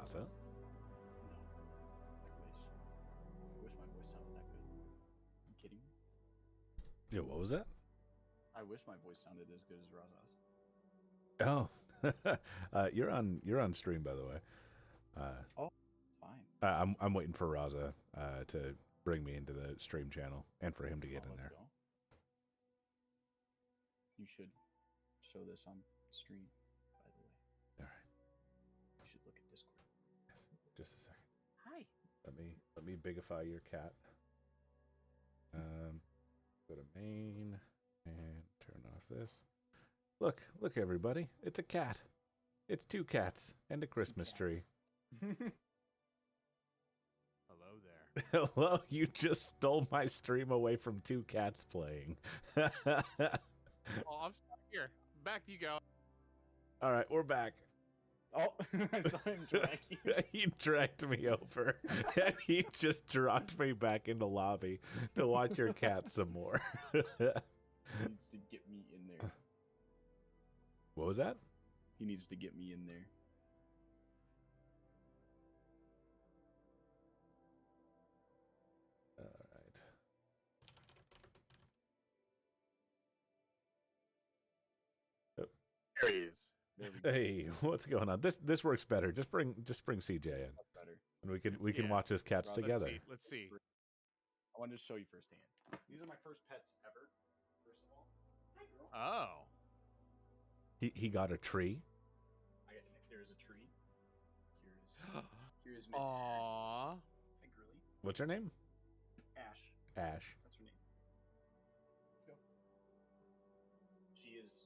Raza. No. I wish my voice sounded that good. You kidding me? Yeah, what was that? I wish my voice sounded as good as Razahh's. Oh, you're on stream, by the way. Oh, fine. I'm waiting for Raza to bring me into the stream channel and for him to get in Let's there. go. You should show this on stream, by the way. All right. You should look at Discord. Just a second. Hi. Let me bigify your cat. Go to main and turn off this. Look, everybody! It's a cat. It's 2 cats and a Christmas tree. Hello there. Hello, you just stole my stream away from 2 cats playing. Oh, I'm stuck here. Back to you go. All right, we're back. Oh, I saw him drag you. He dragged me over, and he just dropped me back into lobby to watch your cat some more. He needs to get me in there. What was that? He needs to get me in there. All right. There he is. There we go. Hey, what's going on? This works better. Just bring CJ in, Much better. and we can Yeah. watch his cats Rob, together. Let's see. I wanted to show you firsthand. These are my first pets ever. First of all, hi girl. Oh. He got a tree. There is a tree. Here's Miss Ash. Aww. Hi girly. What's her name? Ash. Ash. That's her name. Go. She is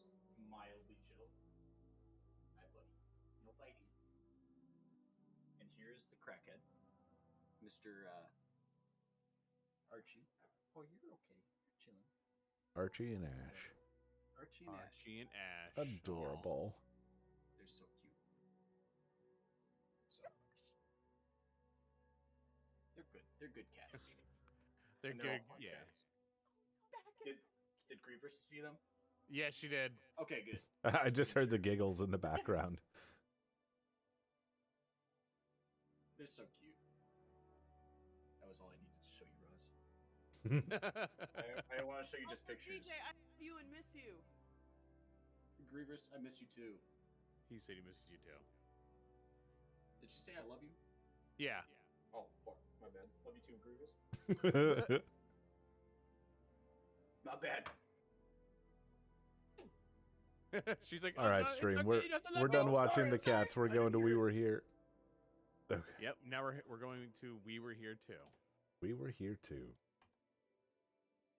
mildly chill. Hi, buddy. No biting. And here's the crackhead, Mr. Archie. Oh, you're okay. You're chilling. Archie and Ash. Archie and Ash. Archie and Ash. Adorable. They're so cute. So they're good. They're good cats. They're And good. all fun Yeah. cats. Did Grievous see them? Yeah, she did. Okay, good. I just heard the giggles in the background. They're so cute. That was all I needed to show you, Roz. I don't want to show you just pictures. CJ, I love you and miss you. Grievous, I miss you too. He said he misses you too. Did she say I love you? Yeah. Oh, fuck. My bad. Love you too, Grievous. My bad. She's like, All "Oh, right, no, it's stream. okay, you don't have to let We're me." done Oh, watching sorry, the I'm sorry. cats. We're I going to didn't We hear Were Here. Okay. Yep. Now we're going to We Were Here Too. We Were Here Too.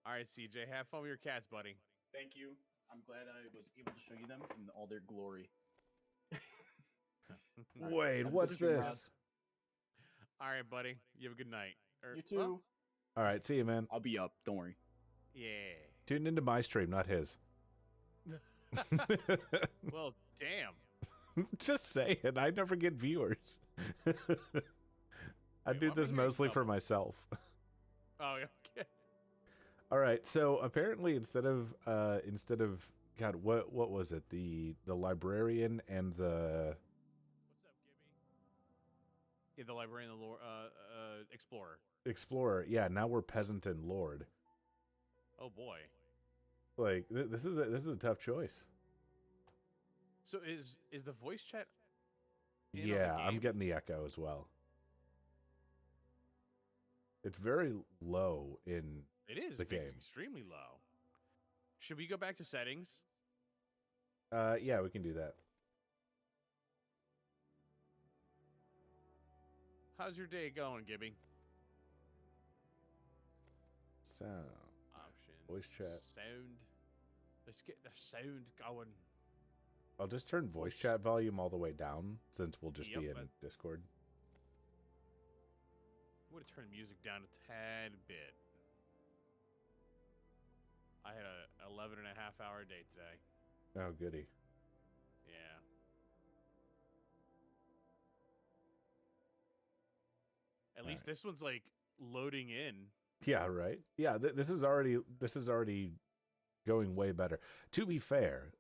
All right, CJ, have fun with your cats, buddy. Thank you. I'm glad I was able to show you them in all their glory. Wait, I'm what's losing this? Roz. All right, buddy. You have a good night. You too. All right, see you, man. I'll be up. Don't worry. Yeah. Tune into my stream, not his. Well, damn. Just saying, I never get viewers. I Wait, do what? this I'm hearing mostly for trouble. myself. Oh, okay. All right, so apparently instead of God, what was it? The librarian and the What's up, Gibby? Yeah, the librarian, the explorer. explorer. Yeah, now we're peasant and lord. Oh boy. Like this is a tough choice. So is the voice chat? in on the Yeah, I'm game? getting the echo as well. It's very low in It is the it's game. extremely low. Should we go back to settings? Yeah, we can do that. How's your day going, Gibby? Sound. Options. Voice chat. Sound. Let's get the sound going. I'll just turn voice chat volume all the way down since we'll just be Yep, in Discord. I'm going to turn the music down a tad bit. I had a 11 and a half hour day today. Oh, goody. Yeah. At least this one's like loading in. Yeah, right. Yeah, this is already going way better. To be fair,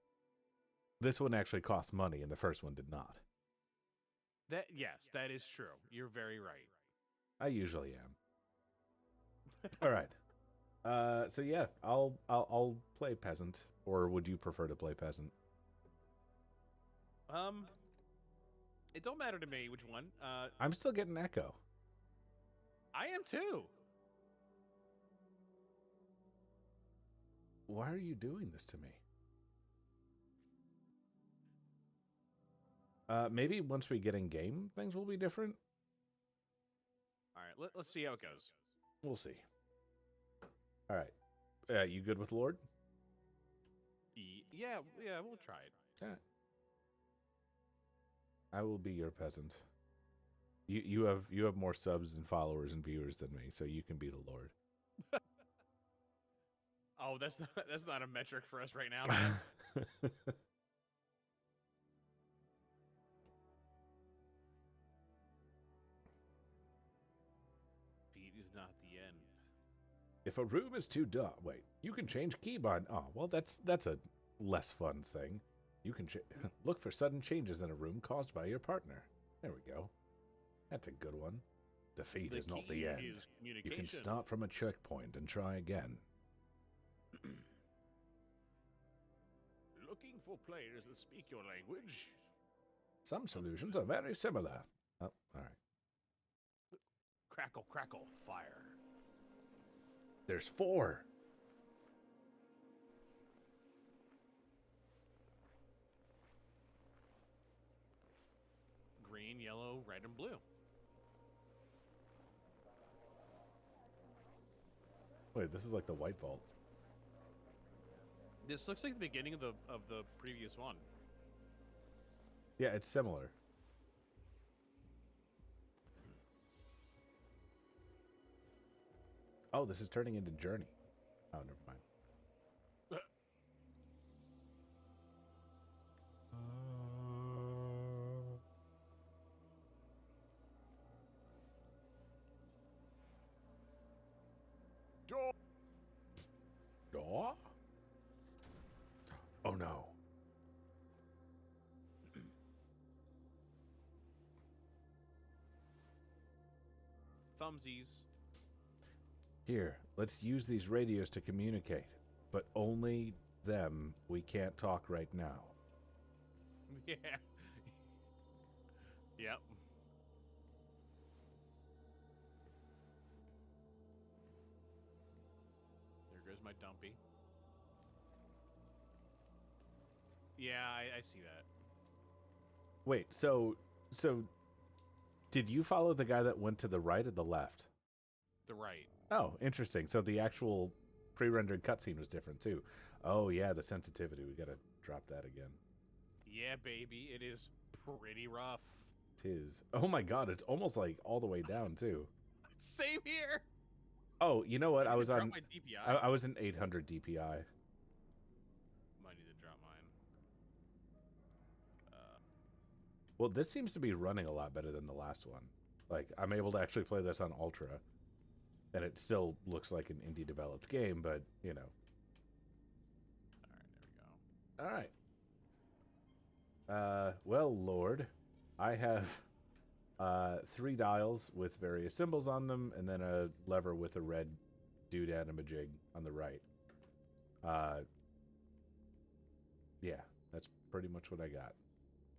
this one actually cost money, and the first one did not. Yes, that is true. You're very right. I usually am. All right. So yeah, I'll play peasant. Or would you prefer to play peasant? It don't matter to me which one. I'm still getting echo. I am too. Why are you doing this to me? Maybe once we get in game, things will be different. All right, let's see how it goes. We'll see. All right. You good with Lord? Yeah, we'll try it. All right. I will be your peasant. You have more subs and followers and viewers than me, so you can be the Lord. Oh, that's not a metric for us right now, man. Speed is not the end. If a room is too dark, wait, you can change keybind. Oh, well, that's a less fun thing. You can look for sudden changes in a room caused by your partner. There we go. That's a good one. Defeat is not the end. You can start from a checkpoint and try again. Looking for players that speak your language. Some solutions are very similar. Oh, all right. Crackle, crackle, fire. There's 4. Green, yellow, red, and blue. Wait, this is like the White Vault. This looks like the beginning of the previous one. Yeah, it's similar. Oh, this is turning into Journey. Oh, never mind. Door? Oh no. Thumbsies. Here, let's use these radios to communicate, but only them. We can't talk right now. Yeah. Yep. There goes my dumpy. Yeah, I see that. Wait, so did you follow the guy that went to the right or the left? The right. Oh, interesting. So the actual pre-rendered cutscene was different too. Oh yeah, the sensitivity. We gotta drop that again. Yeah, baby, it is pretty rough. Tis. Oh my god, it's almost like all the way down too. Same here. Oh, you know what? I was drop on. my DPI. I was in 800 DPI. Might need to drop mine. Well, this seems to be running a lot better than the last one. Like, I'm able to actually play this on Ultra, and it still looks like an indie developed game, but you know. All right, there we go. All right. Well, Lord, I have 3 dials with various symbols on them, and then a lever with a red doodad and a jig on the right. Yeah, that's pretty much what I got.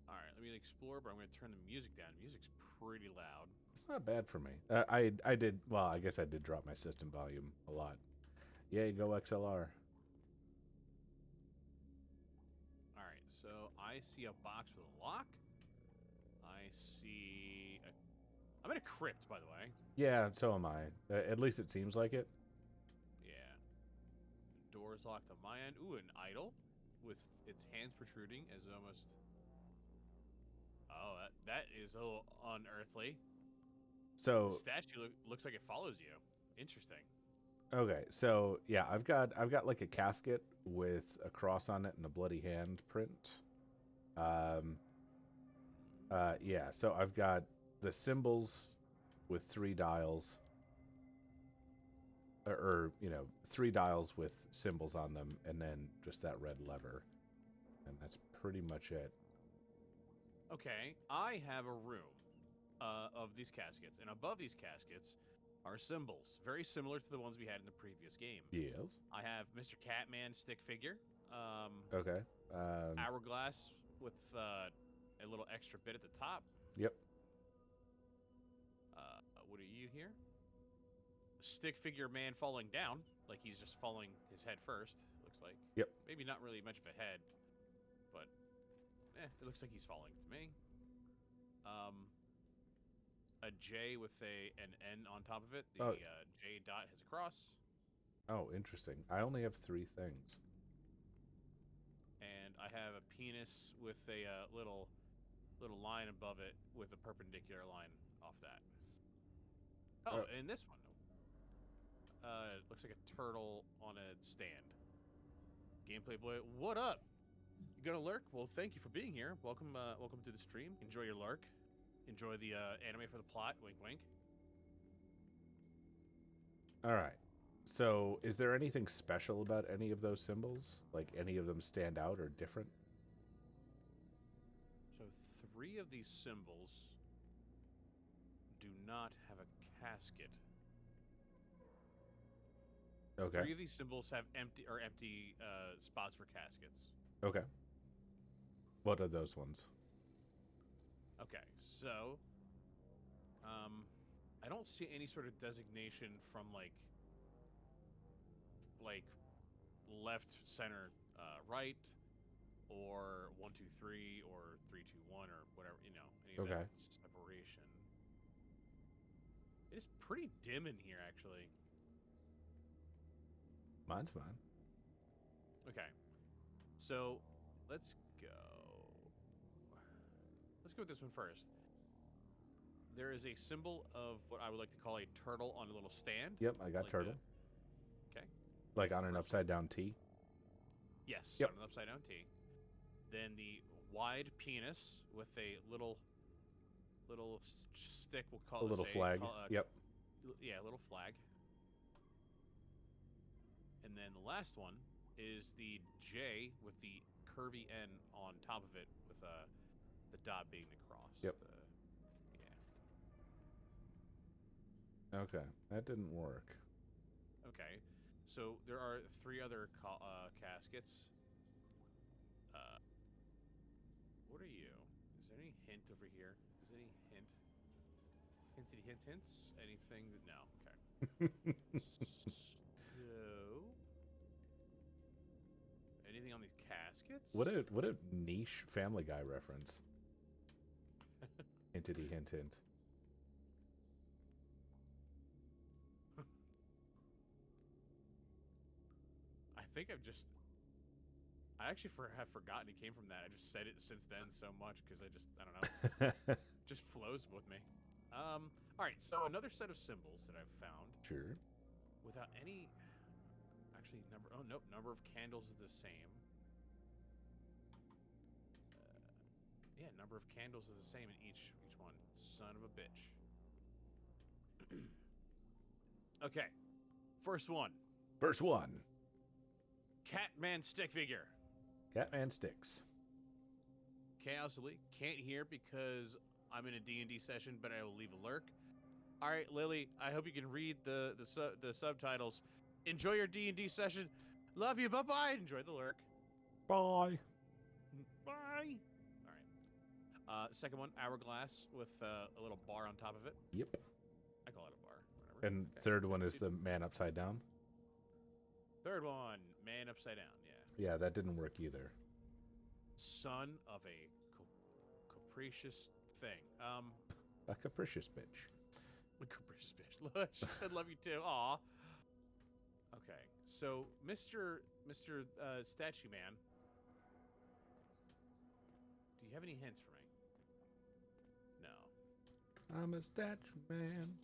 All right, let me explore, but I'm going to turn the music down. Music's pretty loud. It's not bad for me. I did, well, I guess I did drop my system volume a lot. Yay, go XLR. All right, so I see a box with a lock. I see I'm in a crypt, by the way. Yeah, so am I. At least it seems like it. Yeah. Door's locked on my end. Ooh, an idol with its hands protruding as almost... Oh, that is a little unearthly. So The statue looks like it follows you. Interesting. okay, so yeah, I've got like a casket with a cross on it and a bloody hand print. Yeah, so I've got the symbols with 3 dials, or you know, 3 dials with symbols on them, and then just that red lever, and that's pretty much it. Okay, I have a room of these caskets, and above these caskets are symbols, very similar to the ones we had in the previous game. Yes. I have Mr. Catman stick figure, Okay. hourglass with a little extra bit at the top. Yep. What are you here? Stick figure man falling down, like he's just falling his head first. Looks like. Yep. Maybe not really much of a head, but it looks like he's falling to me. A J with an N on top of it. The J dot has a cross. Oh, interesting. I only have 3 things. And I have a penis with a little line above it with a perpendicular line off that. Oh, and this one. It looks like a turtle on a stand. Gameplay boy, what up? You gonna lurk? Well, thank you for being here. Welcome to the stream. Enjoy your lurk. Enjoy the anime for the plot. Wink, wink. All right. So, is there anything special about any of those symbols? Like, any of them stand out or different? So, 3 of these symbols do not have a casket. Okay. 3 of these symbols have empty spots for caskets. Okay. What are those ones? Okay, so I don't see any sort of designation from like left, center, right, or 1, 2, 3, or 3, 2, 1, or whatever, any of that separation. It is pretty dim in here, actually. Mine's fine. Okay, so let's go with this one first. There is a symbol of what I would like to call a turtle on a little stand. Yep, I got turtle. Okay. Like on an upside down T? Yes, yep. On an upside down T. Then the wide penis with a little stick, we'll call it a little flag. Yep. Yeah, a little flag. And then the last one is the J with the curvy N on top of it with the dot being the cross. Yep. Okay, that didn't work. Okay, so there are 3 other caskets. What are you? Is there any hint over here? Is there any hint? Hints? Anything? No. Okay. So, anything on these caskets? What a niche Family Guy reference. Hintity hint hint. I actually have forgotten it came from that. I just said it since then so much because I don't know. Just flows with me. All right, so another set of symbols that I've found. Sure. Without any, actually number of candles is the same. Yeah, number of candles is the same in each one. Son of a bitch. Okay, first one. Catman stick figure. Catman sticks. Chaos Elite can't hear because I'm in a D&D session, but I will leave a lurk. All right, Lily, I hope you can read the subtitles. Enjoy your D&D session. Love you. Bye-bye. Enjoy the lurk. Bye. Bye. All right. Second one, hourglass with a little bar on top of it. Yep. I call it a bar. Whatever. And third one is the man upside down. Third one, man upside down. Yeah, that didn't work either. Son of a capricious thing. A capricious bitch. A capricious bitch. Look, she said love you too. Aw. Okay, so Mr. Statue Man, do you have any hints for me? No. I'm a statue man.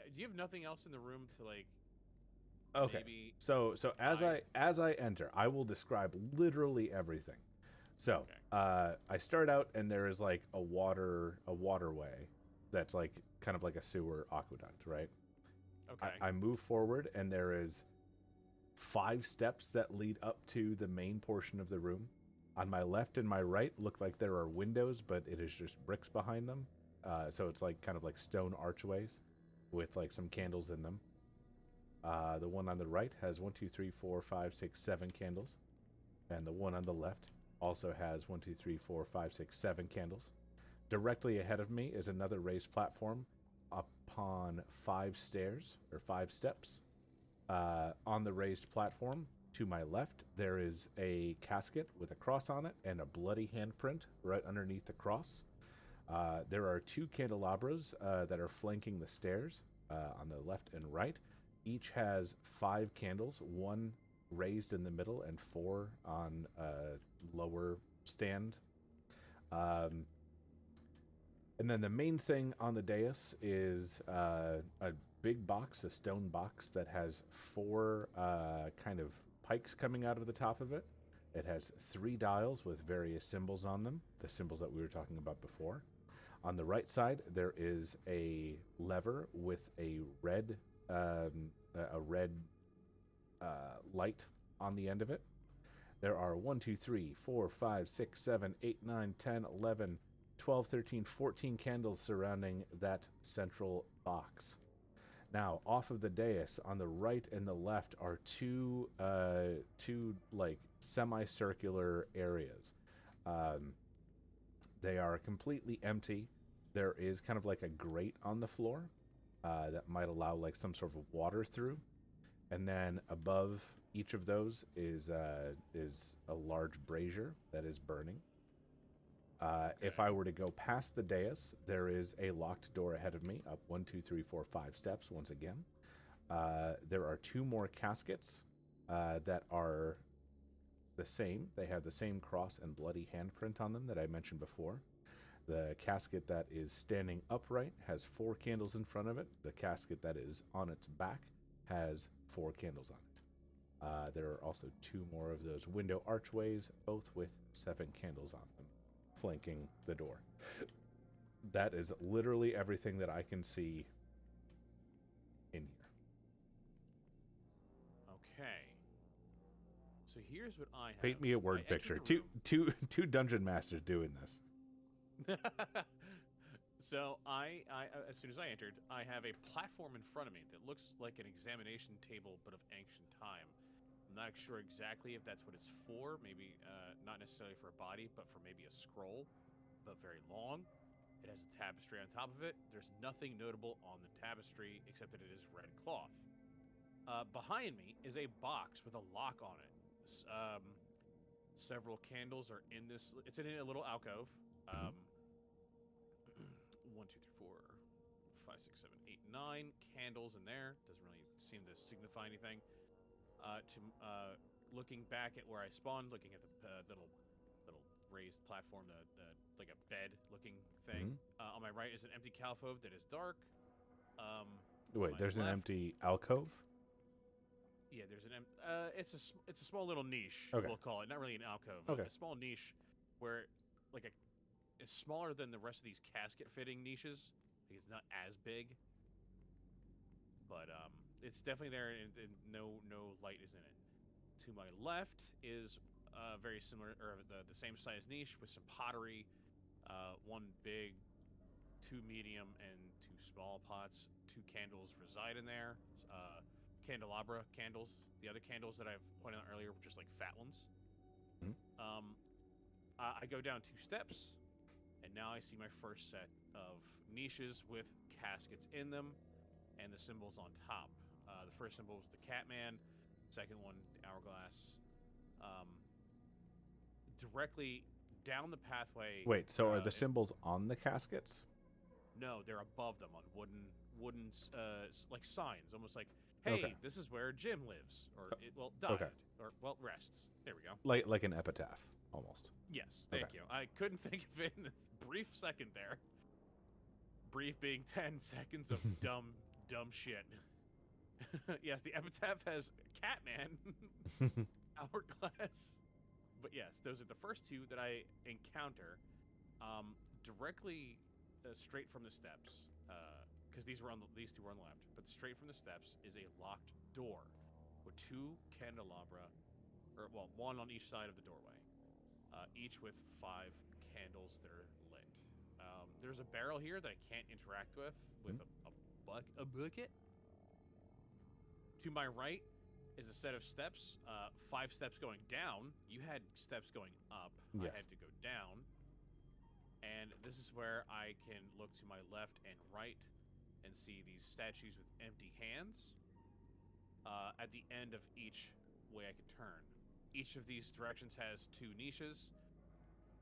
Do you have nothing else in the room to like? Okay. Maybe So as I enter, I will describe literally everything. So I start out and there is like a waterway that's like kind of like a sewer aqueduct, right? Okay. I move forward, and there is 5 steps that lead up to the main portion of the room. On my left and my right look like there are windows, but it is just bricks behind them. So it's like kind of like stone archways with like some candles in them. The one on the right has 1, 2, 3, 4, 5, 6, 7 candles. And the one on the left also has 1, 2, 3, 4, 5, 6, 7 candles. Directly ahead of me is another raised platform upon 5 stairs, or 5 steps. On the raised platform, to my left, there is a casket with a cross on it and a bloody handprint right underneath the cross. There are 2 candelabras that are flanking the stairs on the left and right. Each has 5 candles, 1 raised in the middle and 4 on a lower stand. And then the main thing on the dais is a big box, a stone box that has 4 kind of pikes coming out of the top of it. It has 3 dials with various symbols on them, the symbols that we were talking about before. On the right side, there is a lever with a red light on the end of it. There are 1, 2, 3, 4, 5, 6, 7, 8, 9, 10, 11, 12, 13, 14 candles surrounding that central box. Now, off of the dais, on the right and the left are two like semicircular areas. They are completely empty. There is kind of like a grate on the floor that might allow like some sort of water through, and then above each of those is a large brazier that is burning. If I were to go past the dais, there is a locked door ahead of me, up 1, 2, 3, 4, 5 steps once again. There are 2 more caskets that are the same. They have the same cross and bloody handprint on them that I mentioned before. The casket that is standing upright has 4 candles in front of it. The casket that is on its back has 4 candles on it. There are also 2 more of those window archways, both with 7 candles on them, flanking the door. That is literally everything that I can see in here. Okay. So here's what I have. Paint me a word picture. Two dungeon masters doing this. So I as soon as I entered, I have a platform in front of me that looks like an examination table, but of ancient time. I'm not sure exactly if that's what it's for. Maybe not necessarily for a body, but for maybe a scroll, but very long. It has a tapestry on top of it. There's nothing notable on the tapestry except that it is red cloth. Behind me is a box with a lock on it. Several candles are in this. It's in a little alcove. 1, 2, 3, 4, 5, 6, 7, 8, 9 candles in there. Doesn't really seem to signify anything. Looking back at where I spawned, looking at the little raised platform, the like a bed looking thing. On my right is an empty alcove that is dark. Wait, there's an empty alcove? Yeah, there's an it's a small little niche. Okay. We'll call it, not really an alcove. Okay. A small niche where it's smaller than the rest of these casket fitting niches. Like it's not as big, but it's definitely there, and no light is in it. To my left is very similar, or the same size niche with some pottery. 1 big, 2 medium, and 2 small pots. 2 candles reside in there. Candelabra candles. The other candles that I've pointed out earlier were just like fat ones. I go down 2 steps, and now I see my first set of niches with caskets in them and the symbols on top. The first symbol was the Catman. Second one, the hourglass. Directly down the pathway. Wait, so are the symbols on the caskets? No, they're above them on wooden like signs, almost like, hey, this is where Jim lives, or died, or rests. There we go. Like an epitaph, almost. Yes, thank you. I couldn't think of it in a brief second there. Brief being 10 seconds of dumb shit. Yes, the epitaph has Catman, hourglass. But yes, those are the first 2 that I encounter directly straight from the steps, because these two were on the left. But straight from the steps is a locked door with 2 candelabra, or well, 1 on each side of the doorway, each with 5 candles that are lit. There's a barrel here that I can't interact with a bucket. To my right is a set of steps, 5 steps going down. You had steps going up. Yes. I had to go down. And this is where I can look to my left and right and see these statues with empty hands. At the end of each way I could turn. Each of these directions has 2 niches.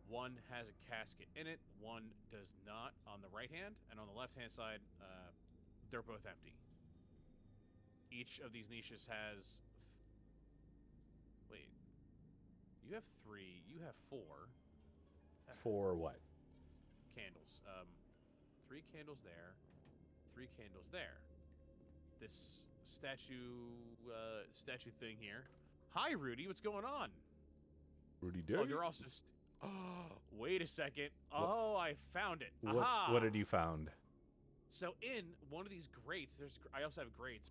One has a casket in it, one does not on the right hand, and on the left hand side, they're both empty. Each of these niches has... Wait. You have 3, you have 4. 4 what? Candles. 3 candles there, 3 candles there. This statue thing here. Hi, Rudy, what's going on? Rudy Day? Oh, you're also... Oh, wait a second. Oh, I found it. Aha! What had you found? So in one of these grates, I also have grates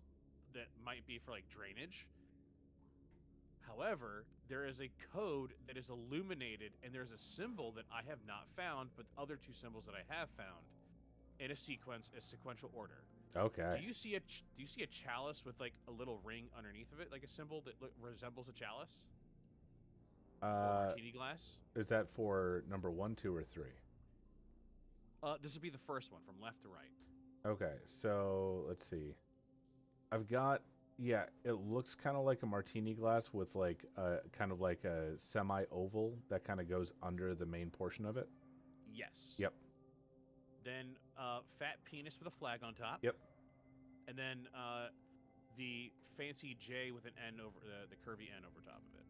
that might be for like drainage. However, there is a code that is illuminated, and there's a symbol that I have not found, but other 2 symbols that I have found in a sequential order. Okay. Do you see a chalice with like a little ring underneath of it, like a symbol that resembles a chalice? Or martini glass? Is that for number 1, 2, or 3? This would be the first one from left to right. Okay, so let's see. I've got, yeah, it looks kind of like a martini glass with like kind of like a semi-oval that kind of goes under the main portion of it. Yes. Yep. Then fat penis with a flag on top. Yep. And then the fancy J with an N over the curvy N over top of it.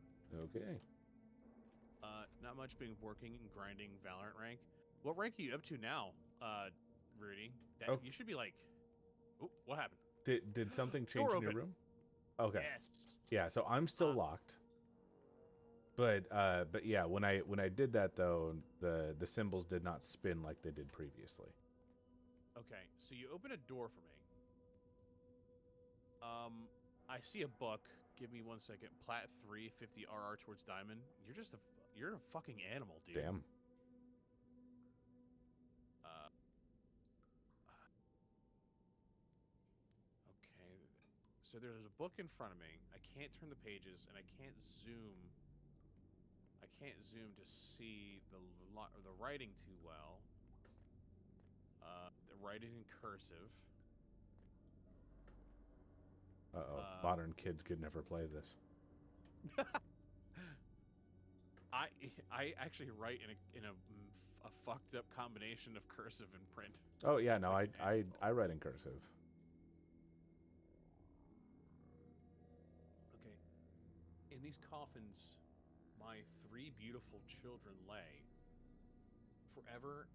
Okay. Not much being working and grinding Valorant rank. What rank are you up to now, Rudy? You should be like... Ooh, what happened? Did something change in your room? Okay. Yes. Yeah, so I'm still locked. But yeah, when I did that though, the symbols did not spin like they did previously. Okay, so you open a door for me. I see a book. Give me 1 second. Plat 3, 50 RR towards Diamond. You're a fucking animal, dude. Damn. Okay. So there's a book in front of me. I can't turn the pages, and I can't zoom. I can't zoom to see the writing too well. The writing in cursive. Modern kids could never play this. I actually write in a fucked up combination of cursive and print. Oh yeah, no, I write in cursive. Okay. In these coffins, my 3 beautiful children lay forever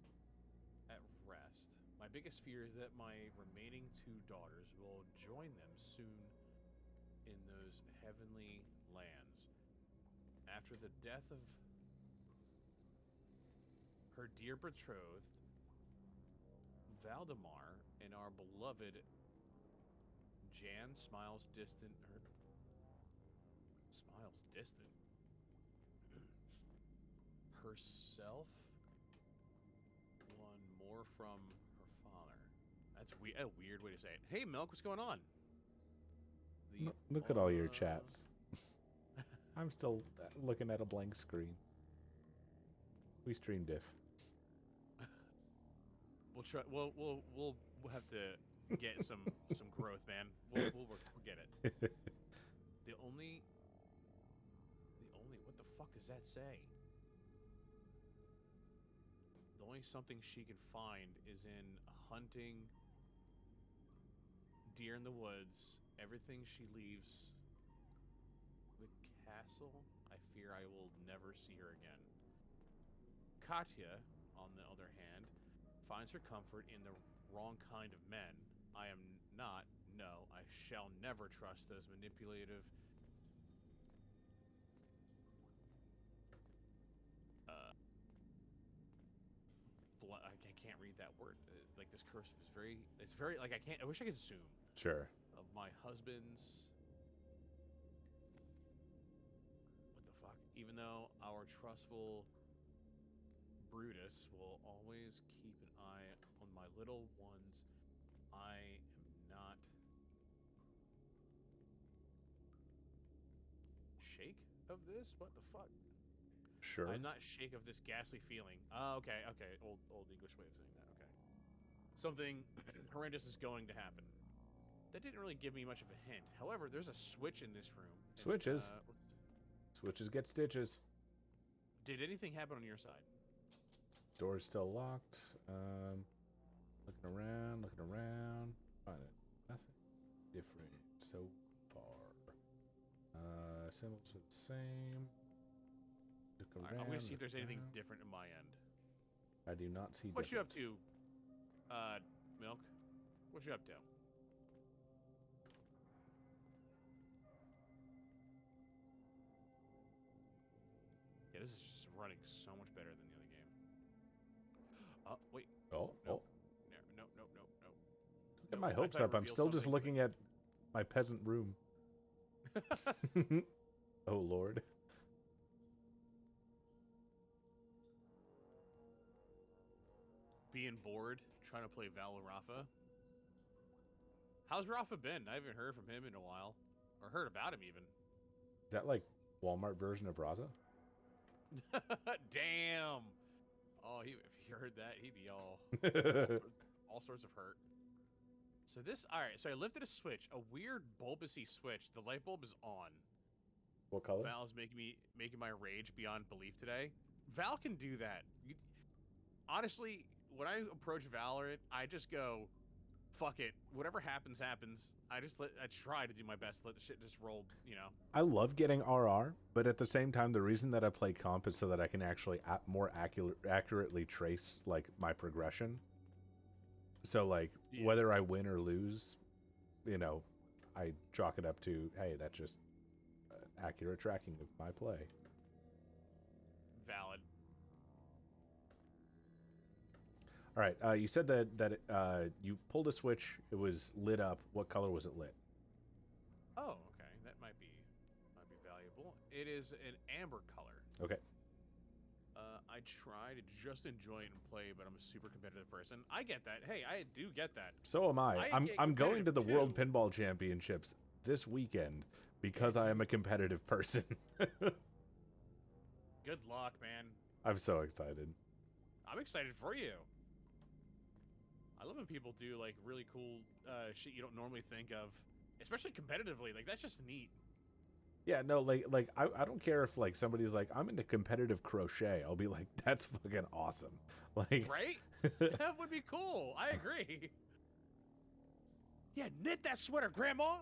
at rest. My biggest fear is that my remaining 2 daughters will join them soon in those heavenly lands. After the death of her dear betrothed, Valdemar, and our beloved Jan smiles distant. Herself, one more from her father. That's a weird way to say it. Hey, Milk, what's going on? Look at all your chats. I'm still looking at a blank screen. We stream diff. We'll try. We'll have to get some growth, man. We'll get it. The only. What the fuck does that say? The only something she can find is in hunting deer in the woods. Everything she leaves the castle, I fear I will never see her again. Katya, on the other hand, finds her comfort in the wrong kind of men. I am not, no, I shall never trust those manipulative I can't read that word. Like this cursive is very. It's very like I can't. I wish I could zoom. Sure. Of my husband's. What the fuck? Even though our trustful Brutus will always keep an eye on my little ones, I am not shake of this. What the fuck? Sure. I'm not shake of this ghastly feeling. Okay. Old English way of saying that. Okay. Something horrendous is going to happen. That didn't really give me much of a hint. However, there's a switch in this room. Switches. Switches get stitches. Did anything happen on your side? Door's still locked. Looking around. Finding nothing different so far. Symbols are the same. Look around. Right, I'm gonna see if there's anything different in my end. I do not see. What you up to, Milk? What you up to? Yeah, this is just running so much better than the other game. Wait. Oh. No. Get my hopes up. I'm still just looking at my peasant room. Oh, Lord. Being bored, trying to play Rafa. How's Rafa been? I haven't heard from him in a while. Or heard about him, even. Is that like Walmart version of Razahhh? Damn! Oh, if he heard that, he'd be all sorts of hurt. So this, alright, so I lifted a switch, a weird bulbousy switch. The light bulb is on. What color? Val's making my rage beyond belief today. Val can do that. Honestly, when I approach Valorant, I just go, fuck it. Whatever happens, happens. I try to do my best to let the shit just roll, you know. I love getting RR, but at the same time, the reason that I play comp is so that I can actually more accurately trace, like, my progression. So, like, whether I win or lose, you know, I chalk it up to, hey, that's just accurate tracking of my play. Valid. All right, you said that you pulled a switch. It was lit up. What color was it lit? Oh, okay. That might be valuable. It is an amber color. Okay. I try to just enjoy it and play, but I'm a super competitive person. I get that. Hey, I do get that. So am I. I'm going to the World Pinball Championships this weekend because I am a competitive person. Good luck, man. I'm so excited. I'm excited for you. I love when people do like really cool shit you don't normally think of, especially competitively. Like that's just neat. Yeah, no, like I don't care if like somebody's like I'm into competitive crochet. I'll be like, that's fucking awesome. Like, right? That would be cool. I agree. Yeah, knit that sweater, Grandma.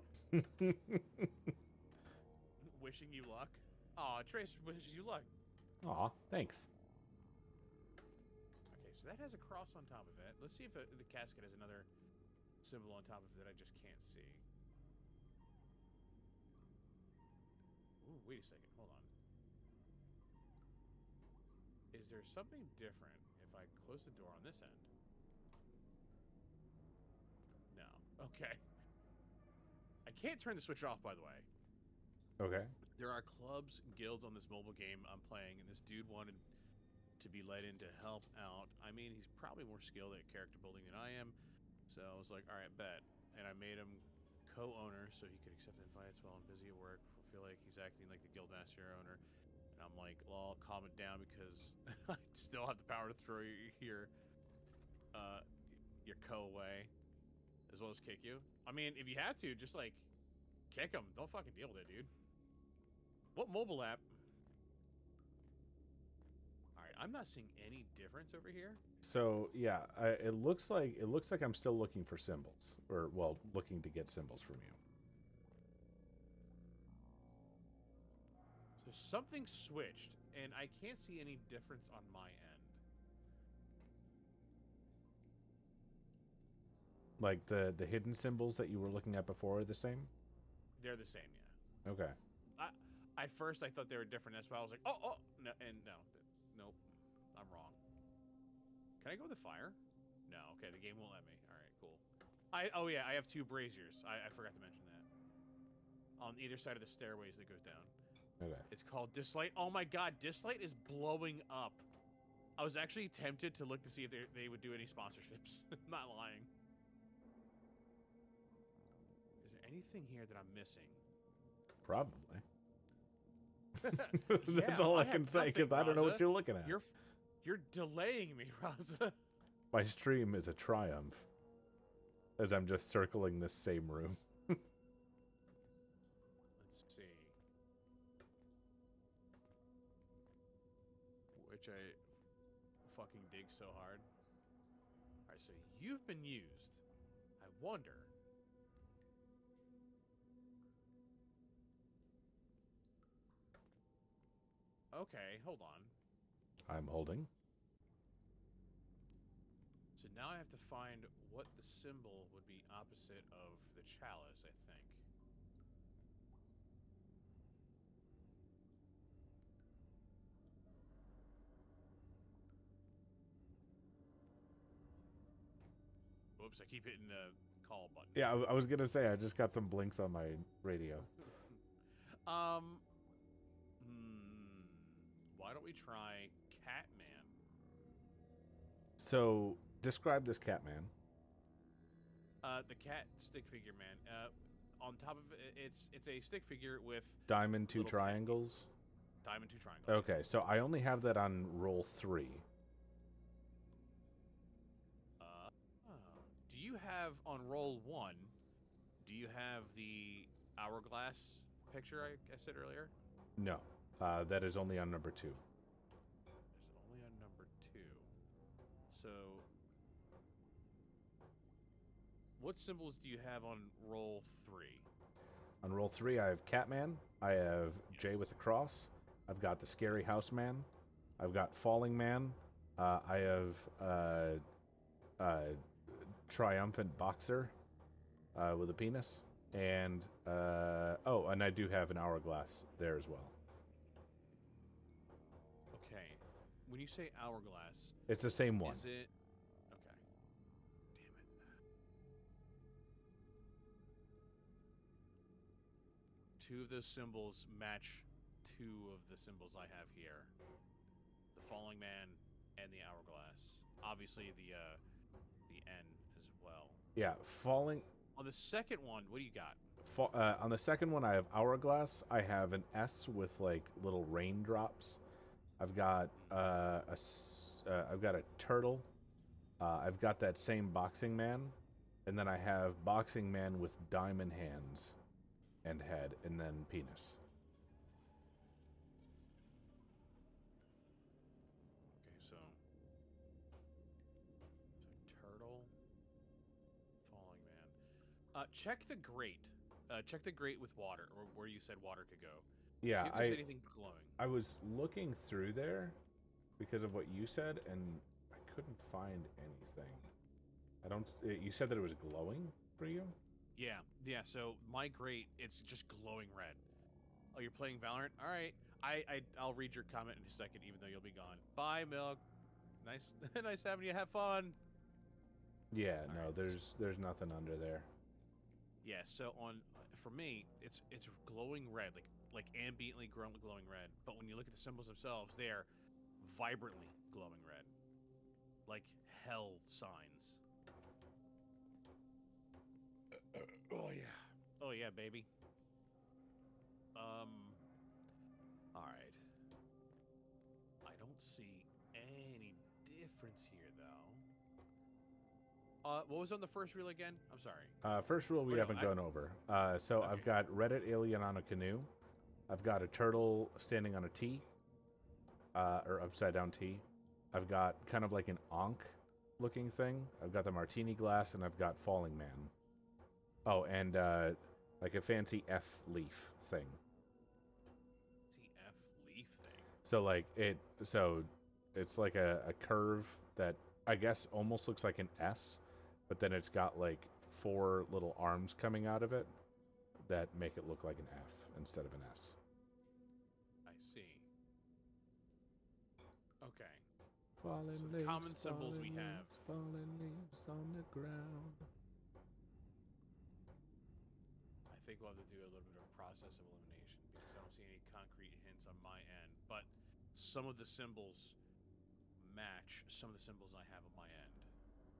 Wishing you luck. Aw, Trace wishes you luck. Aw, thanks. Okay, so that has a cross on top of it. Let's see if the casket has another symbol on top of it that I just can't see. Ooh, wait a second. Hold on. Is there something different if I close the door on this end? No. Okay. I can't turn the switch off, by the way. Okay. There are clubs and guilds on this mobile game I'm playing, and this dude wanted to be let in to help out. I mean, he's probably more skilled at character building than I am, so I was like, all right, bet. And I made him co-owner so he could accept invites while I'm busy at work. I feel like he's acting like the guild master owner. And I'm like, lol, calm it down because I still have the power to throw your co away, as well as kick you. I mean, if you had to, just like kick him. Don't fucking deal with it, dude. What mobile app? All right, I'm not seeing any difference over here. So yeah, it looks like I'm still looking for symbols, or well, looking to get symbols from you. So something switched, and I can't see any difference on my end. Like the hidden symbols that you were looking at before are the same? They're the same, yeah. Okay. At first I thought they were different. That's why I was like, oh, no, and no, nope, I'm wrong. Can I go with the fire? No. Okay, the game won't let me. All right, cool. Oh yeah, I have 2 braziers. I forgot to mention that. On either side of the stairways that goes down. Okay. It's called Dislight. Oh my god, Dislight is blowing up. I was actually tempted to look to see if they would do any sponsorships. Not lying. Is there anything here that I'm missing? Probably. Yeah, That's all I have can say because nothing, I don't know what Raza. you're looking at. You're delaying me, Raza. My stream is a triumph as I'm just circling this same room. Let's see. Which I fucking dig so hard. Alright, so you've been used. I wonder. Okay, hold on. I'm holding. So now I have to find what the symbol would be opposite of the chalice, I think. Whoops, I keep hitting the call button. Yeah, I was gonna say I just got some blinks on my radio. Why don't we try Catman? So describe this Catman. The cat stick figure, man. On top of it, it's a stick figure with Diamond 2 little cat- triangles. diamond 2 triangle. Okay, so I only have that on roll 3. Do you have on roll 1? Do you have the hourglass picture I said earlier? No, that is only on number 2. There's only on number 2. So, what symbols do you have on roll 3? On roll 3, I have Catman. I have Jay with the cross. I've got the scary house man. I've got falling man. I have triumphant boxer with a penis. And, and I do have an hourglass there as well. Okay. When you say hourglass, It's the same one. is it... Okay. Damn it. Two of those symbols match 2 of the symbols I have here. The falling man and the hourglass. Obviously the N as well. Yeah, falling... On the second one, what do you got? On the second one, I have hourglass. I have an S with like little raindrops. I've got I've got a turtle. I've got that same boxing man, and then I have boxing man with diamond hands and head, and then penis. Okay, so turtle, falling man. Check the grate. Check the grate with water, or where you said water could go. Yeah, See if there's anything glowing. I was looking through there because of what you said, and I couldn't find anything. I don't. You said that it was glowing for you. Yeah. So my grate, it's just glowing red. Oh, you're playing Valorant? All right. I'll read your comment in a second, even though you'll be gone. Bye, Milk. Nice, nice having you. Have fun. Yeah, All no, right. there's nothing under there. Yeah. So for me, it's glowing red, like ambiently glowing red. But when you look at the symbols themselves, they are vibrantly glowing red, like hell signs. Oh yeah. Oh yeah, baby. All right. I don't see any difference here, though. What was on the first reel again? I'm sorry. First rule we no, haven't gone over. So Okay. I've got Reddit alien on a canoe. I've got a turtle standing on a T, or upside down T. I've got kind of like an Ankh looking thing. I've got the martini glass, and I've got falling man. Oh, and like a fancy F leaf thing. TF leaf thing. So like it's like a curve that I guess almost looks like an S, but then it's got like 4 little arms coming out of it that make it look like an F instead of an S. I see. Okay. falling So the leaves, common symbols we falling have. leaves, falling leaves on the ground. I think we'll have to do a little bit of process of elimination because I don't see any concrete hints on my end. But some of the symbols match some of the symbols I have on my end,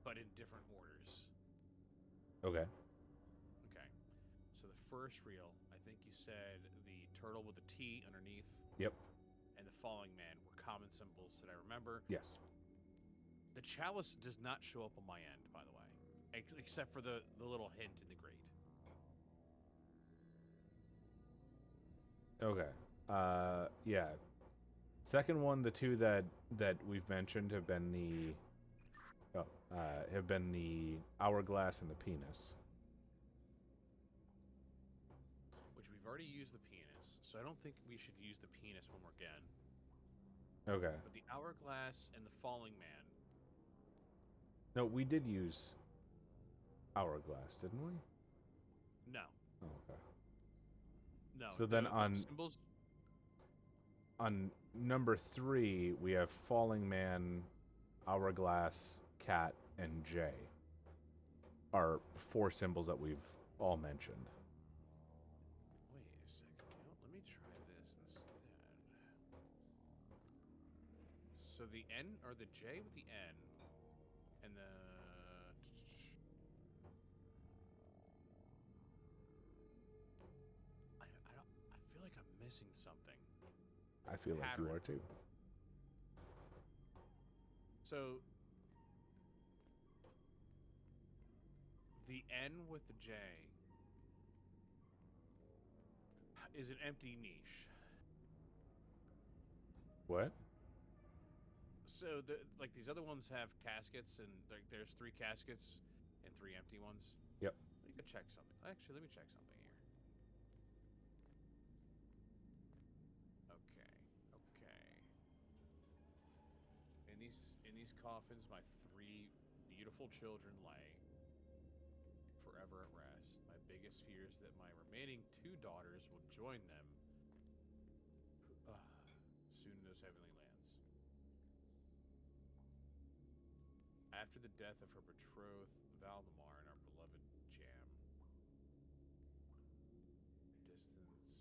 but in different orders. Okay. Okay. So the first reel, I think you said the turtle with the T underneath. Yep. And the falling man were common symbols that I remember. Yes. The chalice does not show up on my end, by the way, except for the little hint in the grate. Okay. Yeah. Second one, the two that we've mentioned have been the hourglass and the penis. Which we've already used the penis, so I don't think we should use the penis one more again. Okay. But the hourglass and the falling man. No, we did use hourglass, didn't we? No. Oh, okay. No. So then on symbols. On number 3, we have falling man, hourglass, cat, and J. Are 4 symbols that we've all mentioned. Wait a second. Let me try this instead. So the N or the J with the N, and the I feel like I'm missing something. I feel like you are too. So the N with the J is an empty niche. What? So like these other ones have caskets, and like there's 3 caskets and 3 empty ones. Yep. Let me check something. Actually, let me check something here. Okay. In these coffins, my 3 beautiful children lay, forever at rest. My biggest fear is that my remaining 2 daughters will join them soon in those heavenly lands. After the death of her betrothed, Valdemar, and our beloved Jam, distant herself.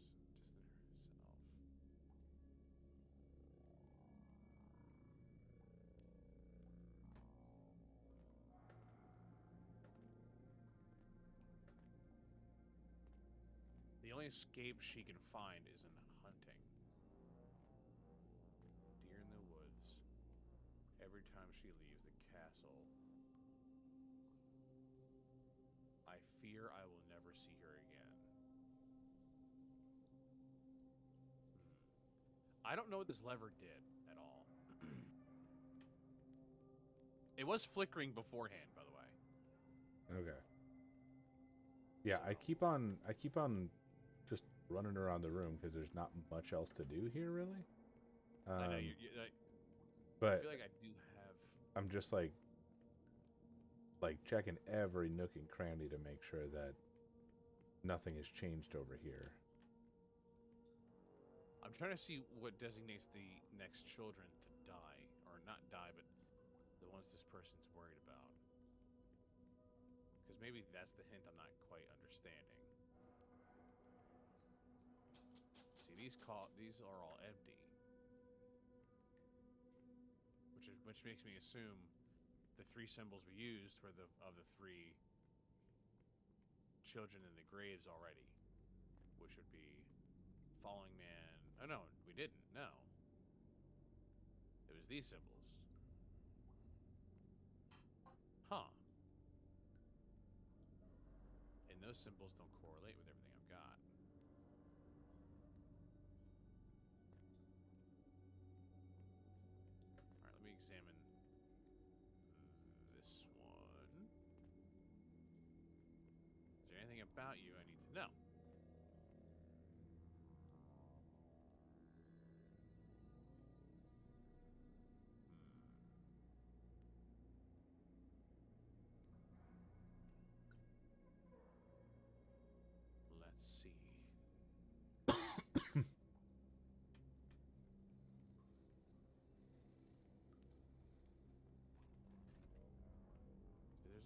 The only escape she can find is in hunting. Deer in the woods. Every time she leaves the castle, I fear I will never see her again. I don't know what this lever did at all. It was flickering beforehand, by the way. Okay. Yeah, I keep on just running around the room because there's not much else to do here, really. I know but I feel like I do have. I'm just like checking every nook and cranny to make sure that nothing has changed over here. I'm trying to see what designates the next children to die, or not die, but the ones this person's worried about. Because maybe that's the hint I'm not quite understanding. See, these are all empty, which makes me assume the 3 symbols we used were of the 3 children in the graves already, which would be falling man. Oh no, we didn't. No, it was these symbols. Huh. And those symbols don't correlate with everything I've got. Alright, let me examine this one. Is there anything about you I need to know? Let's see.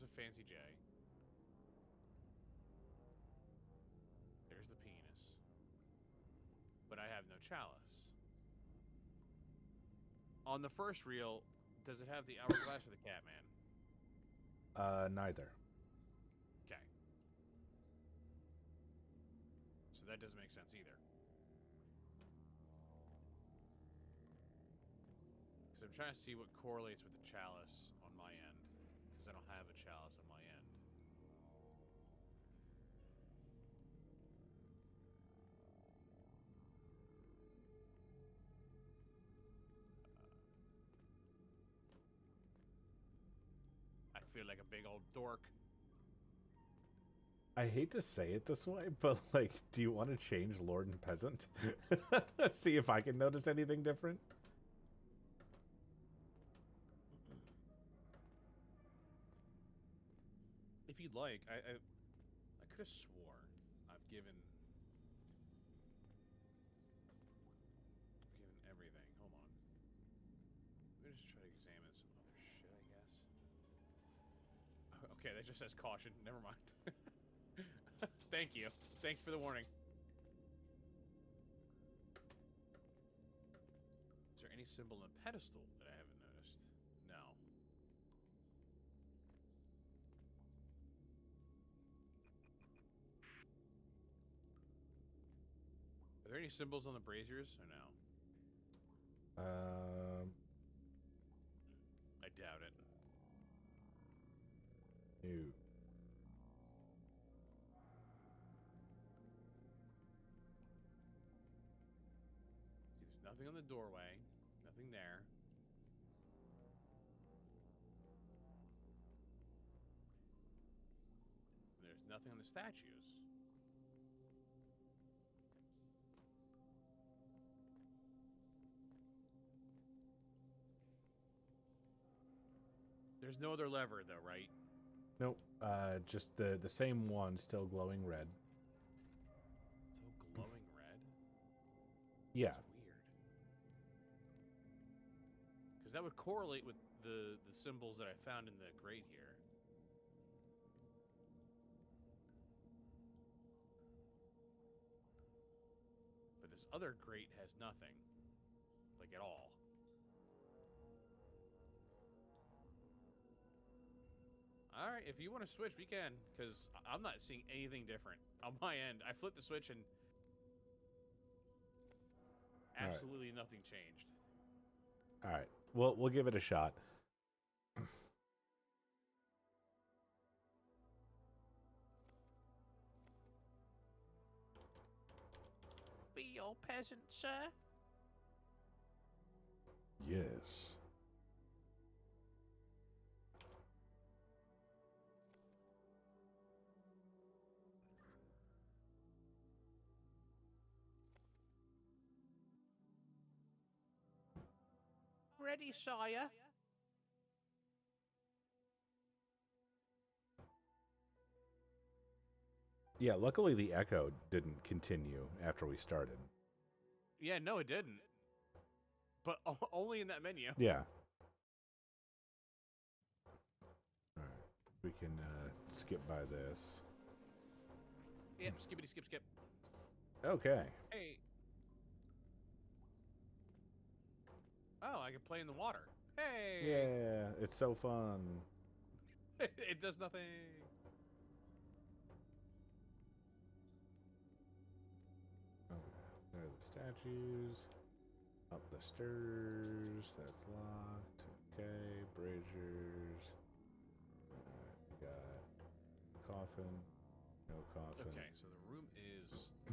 There's a fancy J. There's the penis. But I have no chalice. On the first reel, does it have the hourglass or the Catman? Neither. Okay. So that doesn't make sense either. Because I'm trying to see what correlates with the chalice on my end. Because I don't have a chalice on my end. I feel like a big old dork. I hate to say it this way, but like, do you want to change Lord and Peasant? See if I can notice anything different. If you'd like, I could have swore I've given everything. Hold on. Let me just try to examine some other shit, I guess. Okay, that just says caution. Never mind. Thank you. Thank you for the warning. Is there any symbol on the pedestal that I haven't noticed? No. Are there any symbols on the braziers or no? I doubt it. No. See, there's nothing on the doorway. Nothing there. And there's nothing on the statues. There's no other lever, though, right? Nope. Just the same one, still glowing red. Still glowing red? Yeah. That's weird. Because that would correlate with the symbols that I found in the grate here. But this other grate has nothing. Like, at all. Alright, if you want to switch, we can. Because I'm not seeing anything different on my end. I flipped the switch and absolutely nothing changed. Alright. Well, we'll give it a shot. Be your peasant, sir? Yes. Ready, sire. Yeah, luckily the echo didn't continue after we started. Yeah, no, it didn't. But only in that menu. Yeah. Alright. We can skip by this. Yep, skippity skip skip. Okay. Hey. Oh, I can play in the water. Hey! Yeah, it's so fun. It does nothing. Okay, there are the statues. Up the stairs. That's locked. Okay, braziers. We got coffin. No coffin. Okay, so the room is a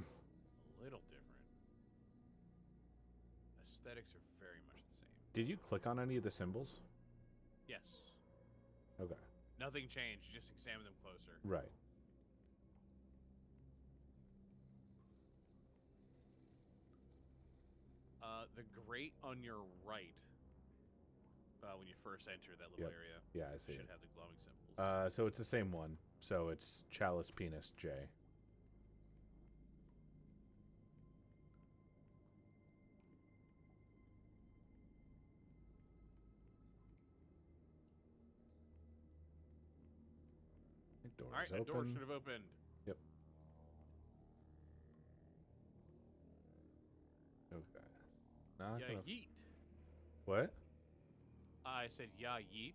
little different. Aesthetics are very much the same. Did you click on any of the symbols? Yes. Okay. Nothing changed. You just examine them closer. Right. The grate on your right, when you first enter that little area, Yeah, I see should it. have the glowing symbols. So it's the same one. So it's Chalice Penis J. Door All right, is that door open. should have opened. Yep. Okay. Not Yeah, gonna. yeet. What? I said, yeah, yeet.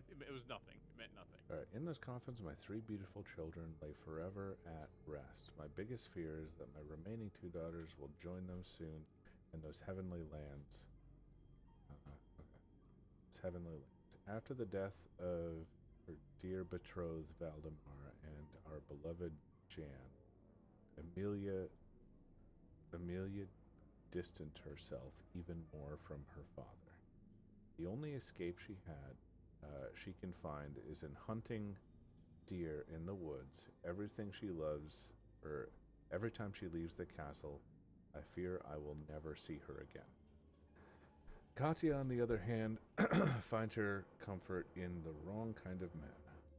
It was nothing. It meant nothing. All right. In those coffins, my 3 beautiful children lay forever at rest. My biggest fear is that my remaining 2 daughters will join them soon in those heavenly lands. Okay. It's heavenly lands. After the death of her dear betrothed Valdemar and our beloved Jan, Amelia distanced herself even more from her father. The only escape she can find is in hunting deer in the woods. Everything she loves, or every time she leaves the castle, I fear I will never see her again. Katya, on the other hand, finds her comfort in the wrong kind of men.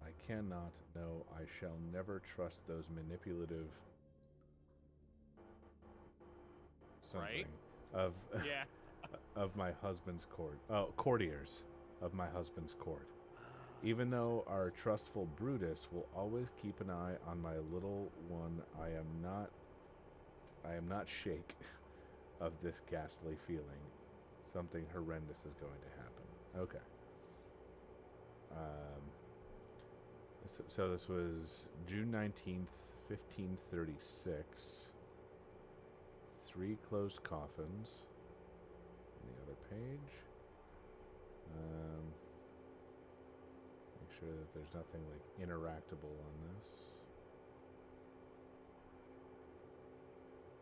I cannot, no, I shall never trust those manipulative something Right? of Yeah. of my husband's courtiers of my husband's court. Even though our trustful Brutus will always keep an eye on my little one, I am not shake of this ghastly feeling. Something horrendous is going to happen. Okay. So this was June 19th, 1536. 3 closed coffins. On the other page. Make sure that there's nothing like interactable on this.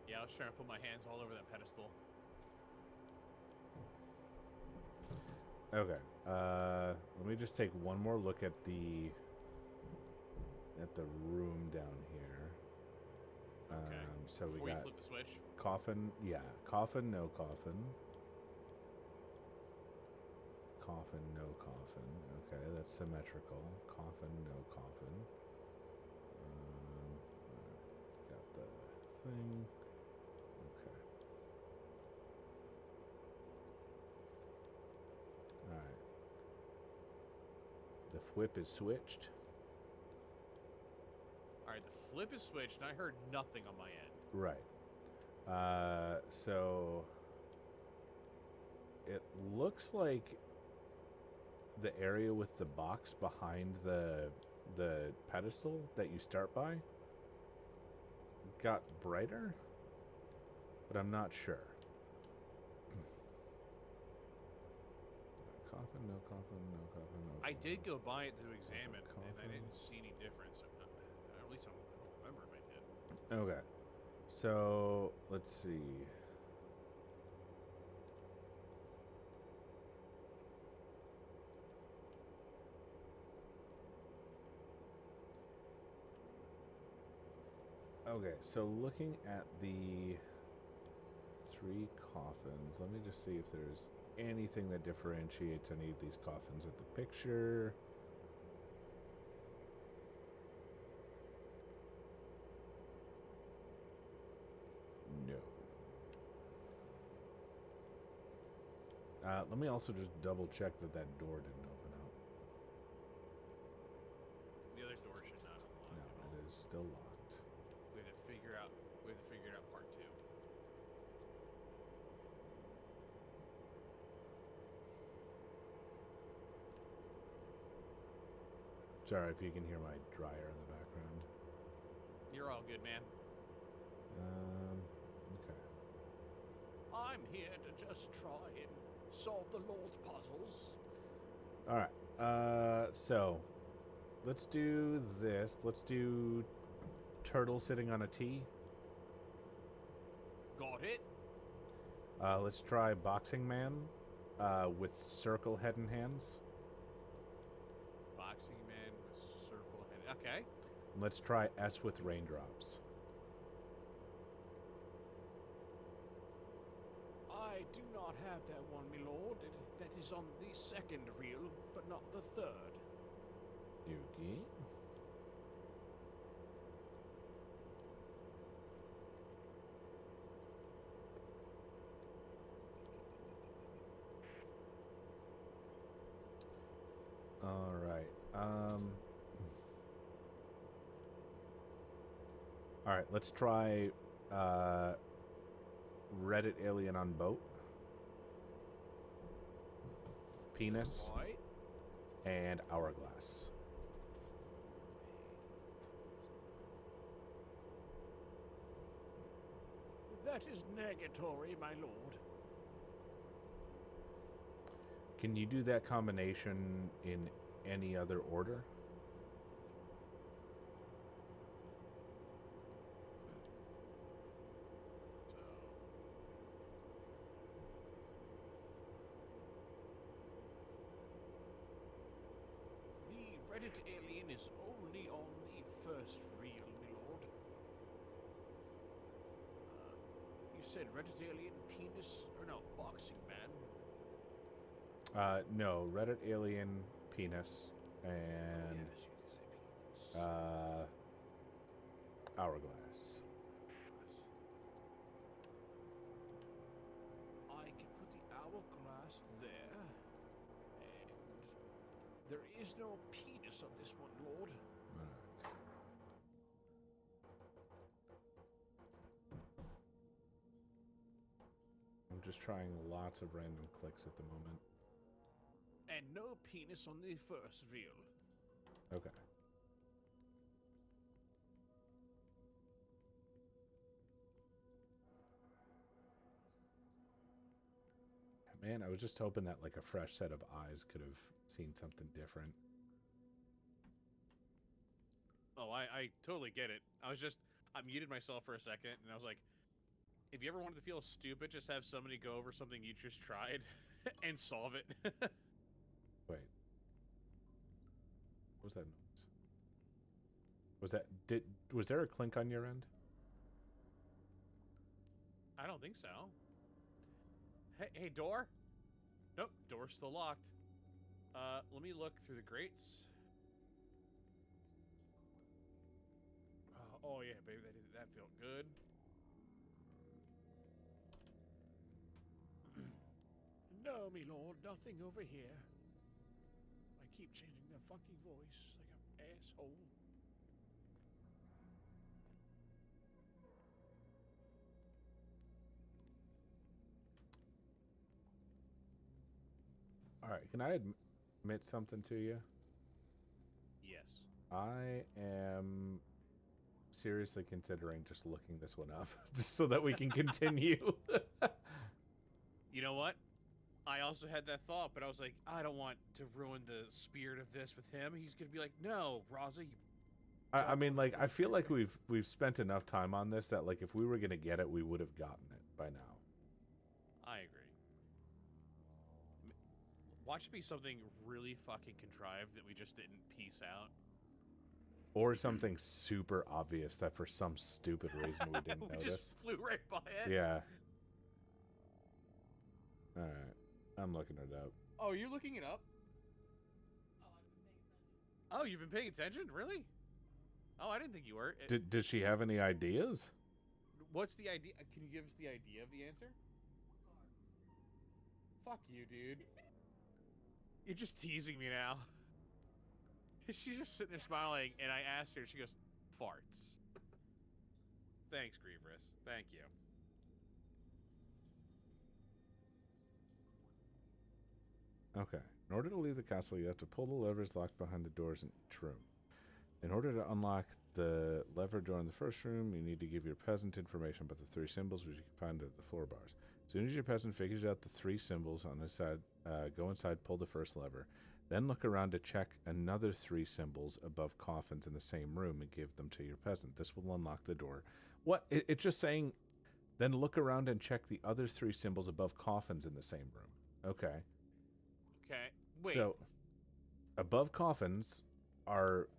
Yeah, I was trying to put my hands all over that pedestal. Okay. Let me just take one more look at the room down here. Okay. So Before we you got flip the switch. coffin. Yeah, coffin, no coffin. Coffin, no coffin. Okay, that's symmetrical. Coffin, no coffin. Got the thing. Okay. Alright. The whip is switched. Alright, the flip is switched, and I heard nothing on my end. Right. So it looks like the area with the box behind the pedestal that you start by got brighter, but I'm not sure. Coffin, no coffin, no coffin, no I coffin. did go by it to examine, and I Coffin. didn't see any difference. At least I don't remember if I did. Okay. So, let's see. Okay, so looking at the 3 coffins, let me just see if there's anything that differentiates any of these coffins at the picture. No. Let me also just double check that door didn't open up. The other door should not unlock No, at all. it is still locked. We have to figure out part 2. Sorry if you can hear my dryer in the background. You're all good, man. Okay. I'm here to just try and solve the Lord's puzzles. All right. So let's do this. Let's do turtle sitting on a T. Got it. Let's try boxing man with circle head and hands. Boxing man with circle head. Okay. Let's try S with raindrops. I do not have that one, my lord. That is on the second reel, but not the third. Yuki. All right. All right, let's try Reddit alien on boat. Penis Right. and hourglass. That is negatory, my lord. Can you do that combination in any other order? The Reddit alien is only on the first reel, my lord. You said Reddit alien, penis, or no, boxing man. No, Reddit alien, penis, and Yes, you did say penis. hourglass. I can put the hourglass there, and there is no penis on this one, lord. I'm just trying lots of random clicks at the moment. And no penis on the first reel. Okay. Man, I was just hoping that like a fresh set of eyes could have seen something different. Oh, I totally get it. I muted myself for a second, and I was like, if you ever wanted to feel stupid, just have somebody go over something you just tried and solve it. Wait. What was that noise? Was there a clink on your end? I don't think so. Hey, door? Nope, door's still locked. Let me look through the grates. Oh yeah, baby, that felt good. No, me lord, nothing over here. I keep changing the fucking voice like an asshole. All right, can I admit something to you? Yes. I am seriously considering just looking this one up, just so that we can continue. You know what? I also had that thought, but I was like, I don't want to ruin the spirit of this with him. He's gonna be like, no, Razahhh, you I mean, like, I feel like we've spent enough time on this that, like, if we were gonna get it, we would have gotten it by now. I agree. Watch it be something really fucking contrived that we just didn't piece out. Or something super obvious that for some stupid reason we didn't we notice. just flew right by it. Yeah. All right, I'm looking it up. Oh, you're looking it up? Oh, you've been paying attention? Really? Oh, I didn't think you were. Did she have any ideas? What's the idea? Can you give us the idea of the answer? Fuck you, dude. You're just teasing me now. She's just sitting there smiling, and I asked her, and she goes, farts. Thanks, Grievous. Thank you. Okay. In order to leave the castle, you have to pull the levers locked behind the doors in each room. In order to unlock the lever door in the first room, you need to give your peasant information about the three symbols which you can find at the floor bars. As soon as your peasant figures out the three symbols on his side, go inside, pull the first lever. Then look around to check another three symbols above coffins in the same room and give them to your peasant. This will unlock the door. What? It's just saying, then look around and check the other three symbols above coffins in the same room. Okay. Okay. Wait. So, above coffins are,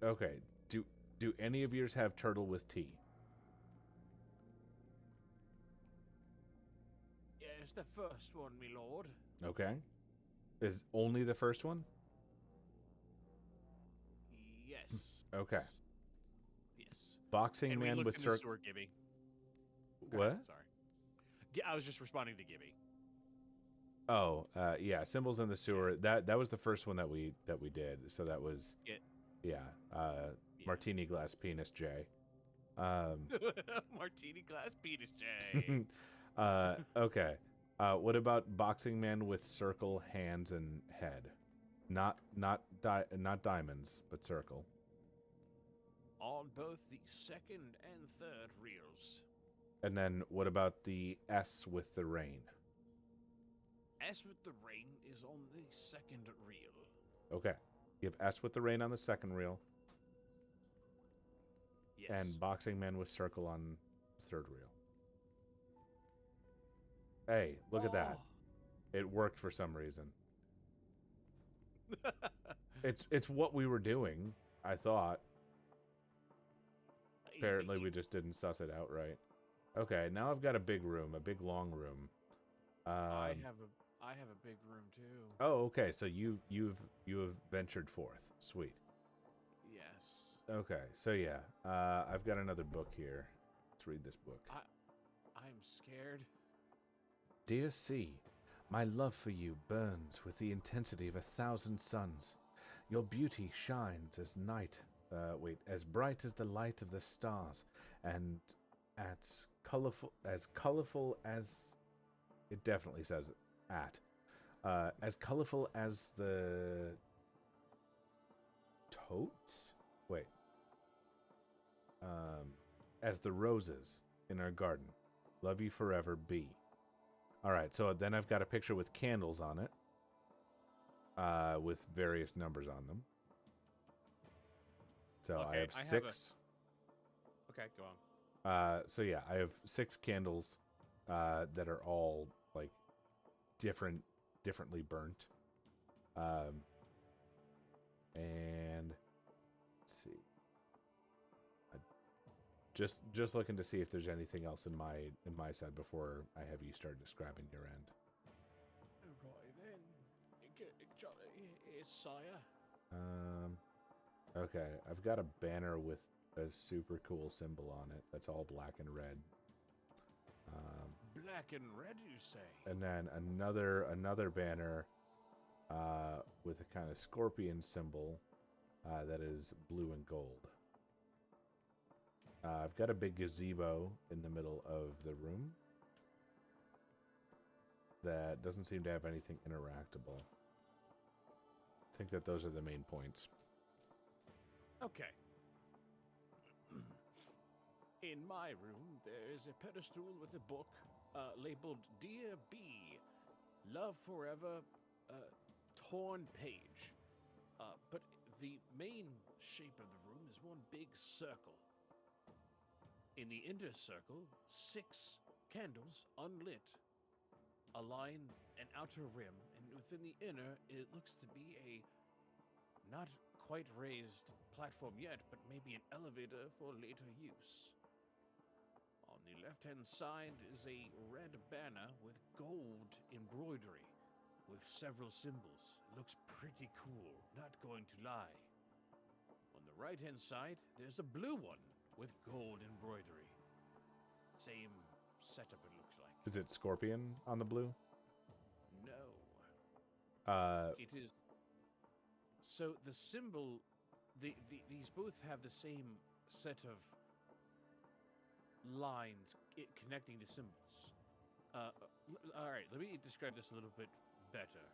okay. Do any of yours have turtle with T? Yes, the first one, me lord. Okay. Is only the first one? Yes. Okay. Yes. Boxing And man we with looked in the circle. sewer, Gibby. What? Sorry. I was just responding to Gibby. Oh, yeah, symbols in the sewer. That was the first one that we did. So that was It. yeah. Yeah. Martini glass penis J. Martini glass penis J. Okay. What about boxing man with circle hands and head? Not diamonds, but circle. On both the second and third reels. And then what about the S with the rain? S with the rain is on the second reel. Okay. You have S with the rain on the second reel. Yes. And boxing man with circle on third reel. Hey, look at that. It worked for some reason. It's what we were doing, I thought. Apparently we just didn't suss it out right. Okay, now I've got a big room, a big long room. I have a big room too. Oh, okay. So you have ventured forth. Sweet. Yes. Okay. So yeah, I've got another book here. Let's read this book. I'm scared. Dear Sea, my love for you burns with the intensity of 1,000 suns. Your beauty shines as as bright as the light of the stars, and as colorful as it definitely says as colorful as the totes. As the roses in our garden. Love you forever, B. All right, so then I've got a picture with candles on it, with various numbers on them. So Okay, I have I have 6. Okay, go on. So yeah, I have 6 candles that are all like differently burnt. And let's see. Just looking to see if there's anything else in my side before I have you start describing your end. Right then, sire. Okay, I've got a banner with a super cool symbol on it that's all black and red. Black and red, you say? And then another banner with a kind of scorpion symbol that is blue and gold. I've got a big gazebo in the middle of the room that doesn't seem to have anything interactable. I think that those are the main points. Okay. In my room, there is a pedestal with a book labeled Dear B, Love Forever, torn page. But the main shape of the room is one big circle. In the inner circle, 6 candles unlit align an outer rim, and within the inner, it looks to be a not quite raised platform yet, but maybe an elevator for later use. On the left-hand side is a red banner with gold embroidery with several symbols. It looks pretty cool, not going to lie. On the right-hand side, there's a blue one with gold embroidery. Same setup, it looks like. Is it scorpion on the blue? No. It is. So the symbol, these both have the same set of lines connecting the symbols. All right, let me describe this a little bit better.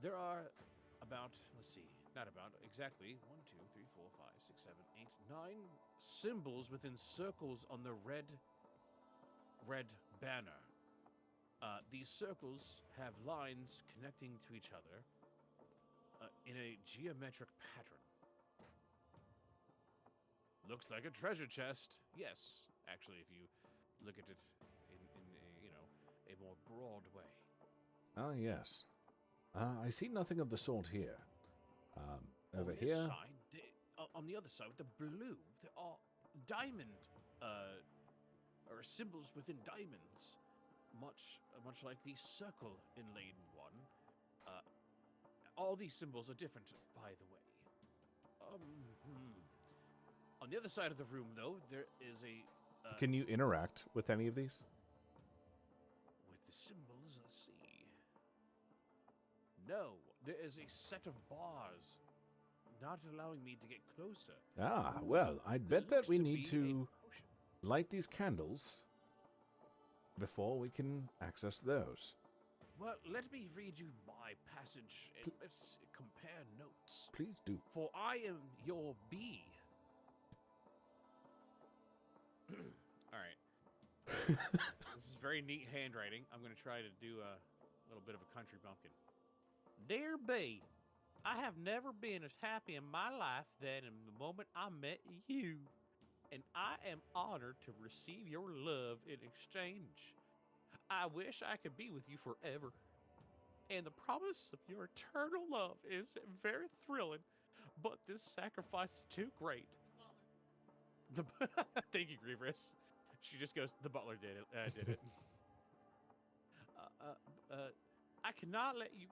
There are about, let's see, not about, exactly 1, 2, 3, 4, 5, 6, 7, 8, 9 symbols within circles on the red banner. These circles have lines connecting to each other in a geometric pattern. Looks like a treasure chest. Yes, actually, if you look at it in a more broad way. Ah, yes. I see nothing of the sort here. Over here. On the other side, with the blue, there are diamond, or symbols within diamonds, much like the circle inlaid one. All these symbols are different, by the way. On the other side of the room, though, there is a. Can you interact with any of these? With the symbols, let's see. No, there is a set of bars not allowing me to get closer. Ah, well, I'd bet that Looks we to need be a to potion. light these candles before we can access those. Well, let me read you my passage and let's compare notes. Please do. For I am your bee. All right. This is very neat handwriting. I'm going to try to do a little bit of a country bumpkin. Dear bee, I have never been as happy in my life than in the moment I met you. And I am honored to receive your love in exchange. I wish I could be with you forever. And the promise of your eternal love is very thrilling, but this sacrifice is too great. Thank you, Grievous. She just goes, the butler did it. I cannot let you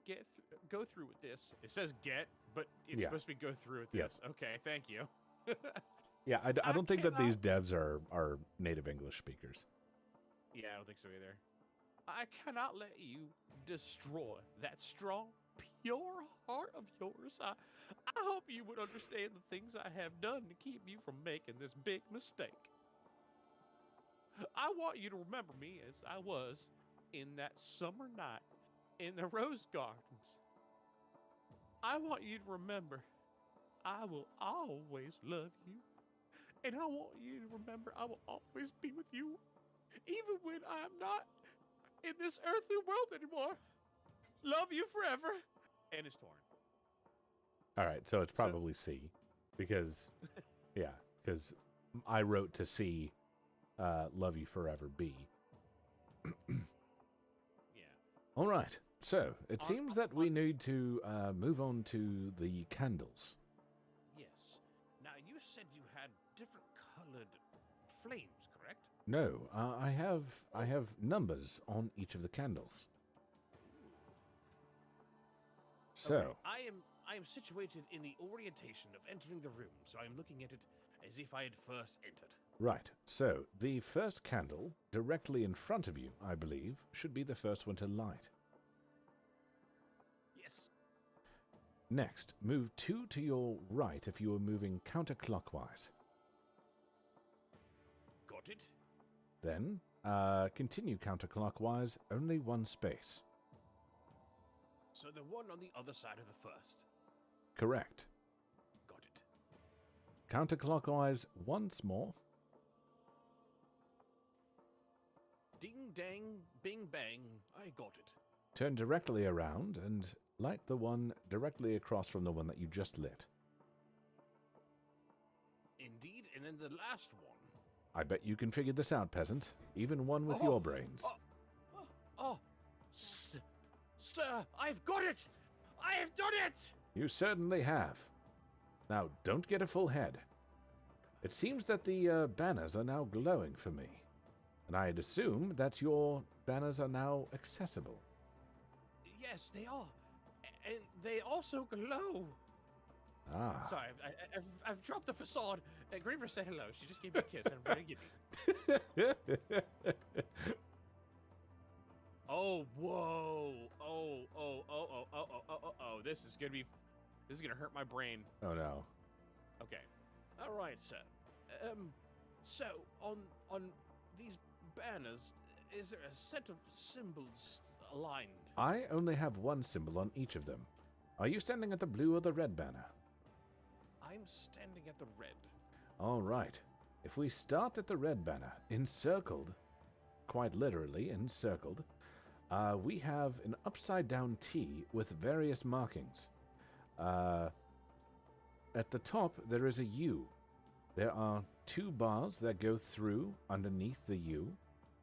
go through with this. It says get, but it's Yeah. supposed to be go through with Yep. this. Okay, thank you. Yeah, I don't think that cannot- these devs are native English speakers. Yeah, I don't think so either. I cannot let you destroy that strong, pure heart of yours. I hope you would understand the things I have done to keep you from making this big mistake. I want you to remember me as I was in that summer night in the rose gardens. I want you to remember I will always love you. And I want you to remember I will always be with you, even when I am not in this earthly world anymore. Love you forever. And it's torn. All right, so it's probably C, because I wrote to C, love you forever, B. Yeah. All right, so it On- seems that we need to move on to the candles. Yes. Now, you said you had different colored flames, correct? No, I have numbers on each of the candles. So, Okay, I am situated in the orientation of entering the room, so I am looking at it as if I had first entered. right, so the first candle directly in front of you, I believe, should be the first one to light. Yes. Next, move 2 to your right if you are moving counterclockwise. Got it. Then, continue counterclockwise, only 1 space. So the one on the other side of the first. Correct. Got it. Counterclockwise once more. Ding dang, bing bang, I got it. Turn directly around and light the one directly across from the one that you just lit. Indeed, and then the last one. I bet you can figure this out, peasant. Even one with Oh, your brains. Sir, I've got it! I have done it! You certainly have. Now, don't get a full head. It seems that the banners are now glowing for me. And I'd assume that your banners are now accessible. Yes, they are. And they also glow. Ah. Sorry, I've dropped the facade. Griever said hello. She just gave me a kiss and I'm very giddy. Oh, whoa. Oh. This is gonna hurt my brain. Oh, no. Okay. All right, sir. So on these banners, is there a set of symbols aligned? I only have one symbol on each of them. Are you standing at the blue or the red banner? I'm standing at the red. All right. If we start at the red banner, encircled, quite literally encircled, we have an upside-down T with various markings. At the top, there is a U. There are 2 bars that go through underneath the U,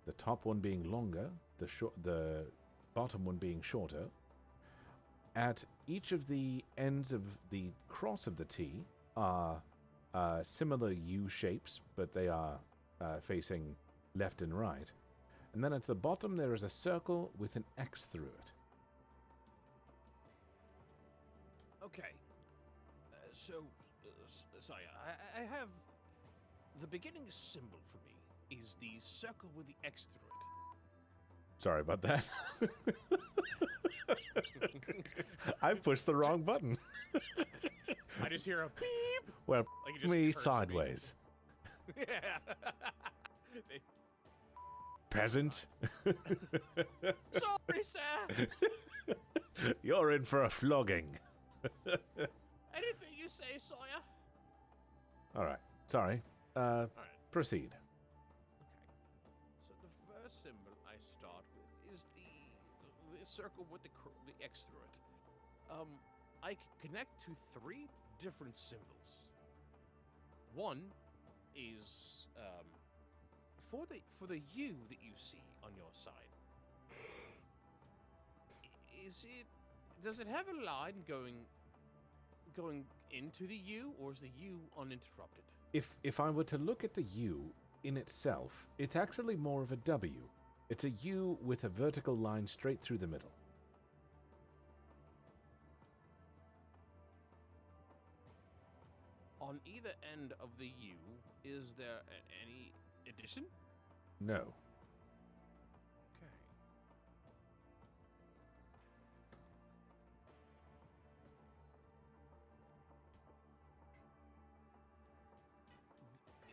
the top one being longer, the bottom one being shorter. At each of the ends of the cross of the T are similar U shapes, but they are facing left and right. And then at the bottom there is a circle with an X through it. Okay. Sorry, I have... The beginning symbol for me is the circle with the X through it. Sorry about that. I pushed the wrong button. I just hear a beep. Well, Like you just me cursed sideways. Yeah. Peasant. Sorry, sir. You're in for a flogging. Anything you say, Sawyer. All right. Sorry. All right. Proceed. Okay. So the first symbol I start with is the circle with the X through it. I can connect to 3 different symbols. One is for the U that you see on your side. Does it have a line going into the U, or is the U uninterrupted? If I were to look at the U in itself, it's actually more of a W. It's a U with a vertical line straight through the middle. On either end of the U, is there any addition? No. Okay.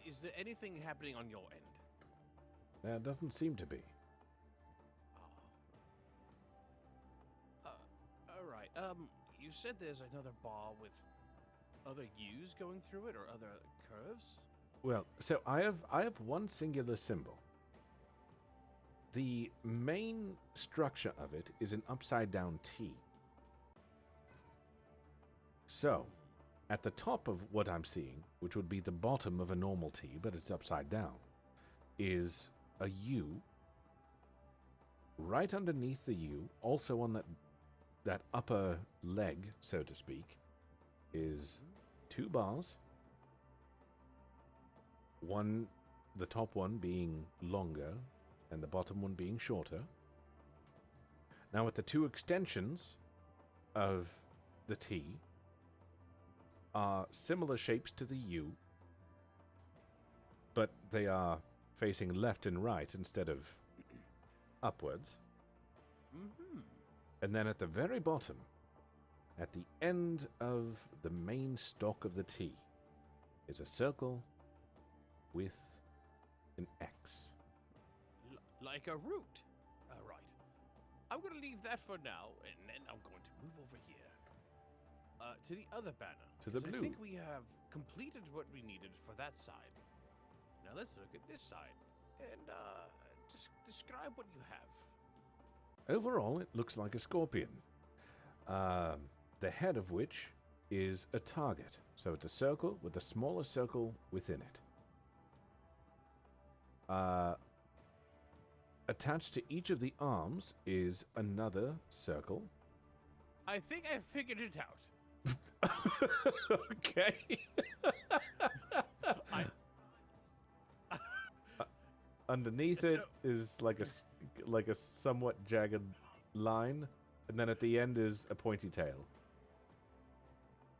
Is there anything happening on your end? There doesn't seem to be. All right. You said there's another bar with other U's going through it, or other curves? Well, so I have one singular symbol. The main structure of it is an upside down T. So, at the top of what I'm seeing, which would be the bottom of a normal T, but it's upside down, is a U. Right underneath the U, also on that upper leg, so to speak, is 2 bars. One, the top one being longer, and the bottom one being shorter. Now with the 2 extensions of the T are similar shapes to the U, but they are facing left and right instead of upwards. Mm-hmm. And then at the very bottom, at the end of the main stalk of the T, is a circle with an X. Like a root. All right. I'm going to leave that for now, and then I'm going to move over here. To the other banner. To the 'cause blue. I think we have completed what we needed for that side. Now let's look at this side, and describe what you have. Overall, it looks like a scorpion. The head of which is a target. So it's a circle with a smaller circle within it. Attached to each of the arms is another circle. I think I figured it out. Okay. Underneath it is like a somewhat jagged line, and then at the end is a pointy tail.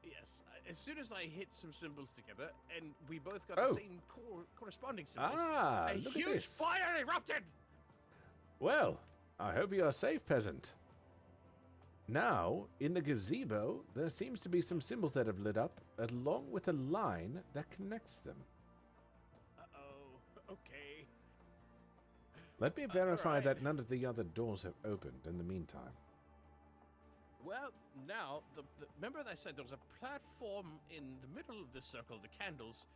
Yes. As soon as I hit some symbols together, and we both got the same corresponding symbols, Ah, a look at huge this. fire erupted. Well, I hope you are safe, peasant. Now, in the gazebo, there seems to be some symbols that have lit up, along with a line that connects them. Uh-oh. Okay. Let me verify Alright. that none of the other doors have opened in the meantime. Well, now, remember that I said there was a platform in the middle of this circle, the candles.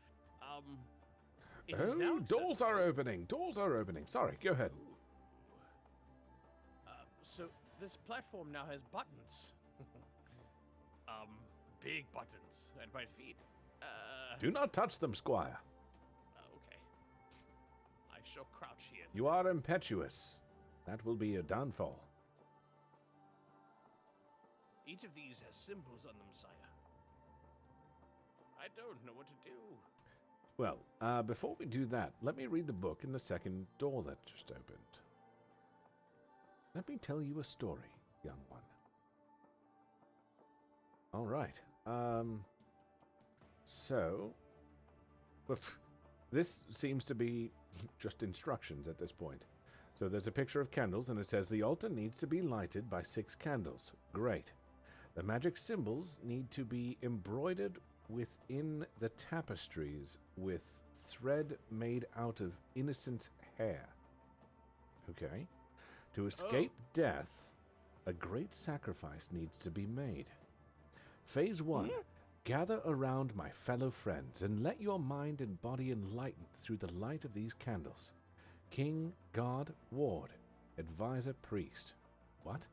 It is now Doors are opening! Doors are opening! Sorry, go ahead. So this platform now has buttons. Big buttons at my feet. Do not touch them, squire. Okay. I shall crouch here. You are impetuous. That will be your downfall. Each of these has symbols on them, sire. I don't know what to do. Well, before we do that, let me read the book in the second door that just opened. Let me tell you a story, young one. All right. So, this seems to be just instructions at this point. So there's a picture of candles, and it says the altar needs to be lighted by 6 candles. Great. The magic symbols need to be embroidered within the tapestries with thread made out of innocent hair. Okay. To escape death, a great sacrifice needs to be made. Phase 1. Gather around my fellow friends and let your mind and body enlighten through the light of these candles. King, God, Ward, Advisor, Priest. What?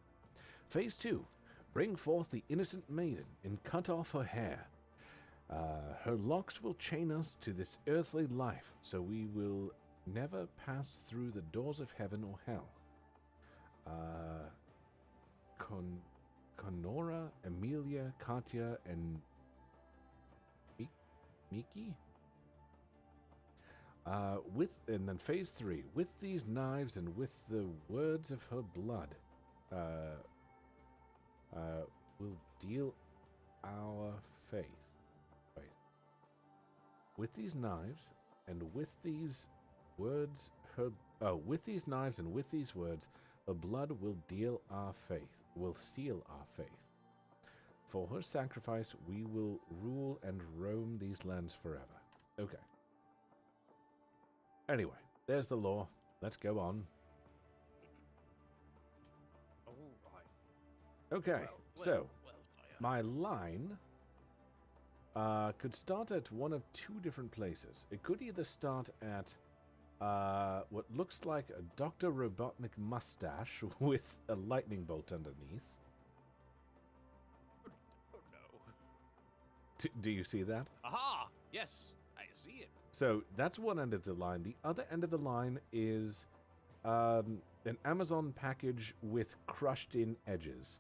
Phase 2. Bring forth the innocent maiden and cut off her hair. Her locks will chain us to this earthly life, so we will never pass through the doors of heaven or hell. Conora, Amelia, Katya, and Miki? And then phase 3. With these knives and with the words of her blood, will deal our faith. Wait. With these knives and with these words, with these knives and with these words, her blood will deal our faith, will steal our faith. For her sacrifice, we will rule and roam these lands forever. Okay. Anyway, there's the law. Let's go on. All right. Okay, so sire. my line could start at one of 2 different places. It could either start at what looks like a Dr. Robotnik mustache with a lightning bolt underneath. Oh no. Do you see that? Aha! Yes, I see it. So that's one end of the line. The other end of the line is an Amazon package with crushed in edges.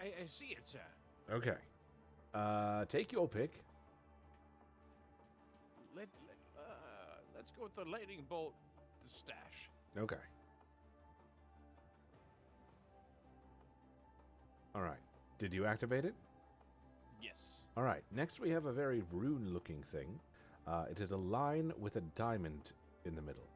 I see it, sir. Okay. Take your pick. Let's go with the lightning bolt, the stash. Okay. All right. Did you activate it? Yes. All right. Next, we have a very rune-looking thing. It is a line with a diamond in the middle.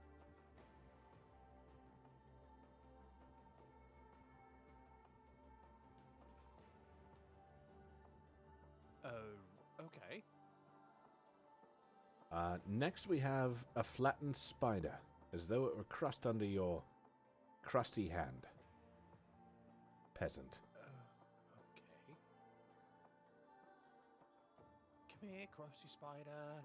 Okay. Next, we have a flattened spider, as though it were crushed under your crusty hand. Peasant. Okay. Come here, crusty spider.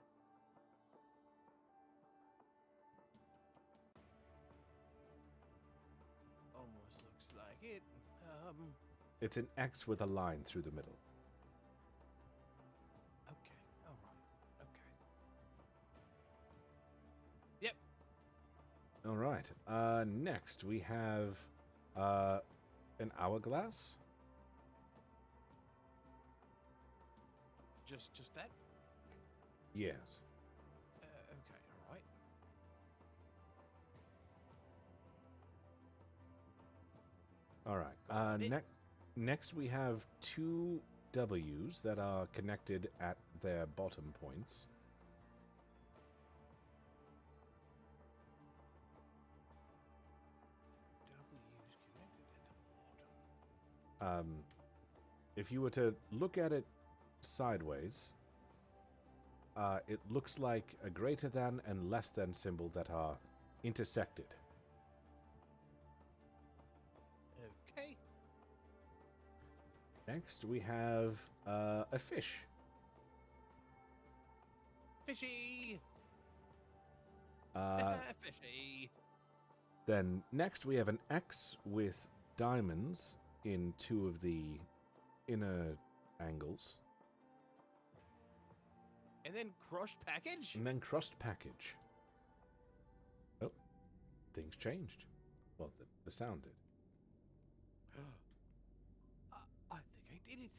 Almost looks like it. It's an X with a line through the middle. Okay. All right. Okay. Yep. All right. Next, we have an hourglass. Just that? Yes. Okay. All right. All right. Next, we have 2 W's that are connected at their bottom points. W's connected at the bottom. If you were to look at it sideways, it looks like a greater than and less than symbol that are intersected. Okay. Next, we have a fish. Fishy. Uh, Fishy. Then next, we have an X with diamonds in 2 of the inner angles. And then crushed package? And then crust package. Oh, things changed. Well, the sound did. I think I did it.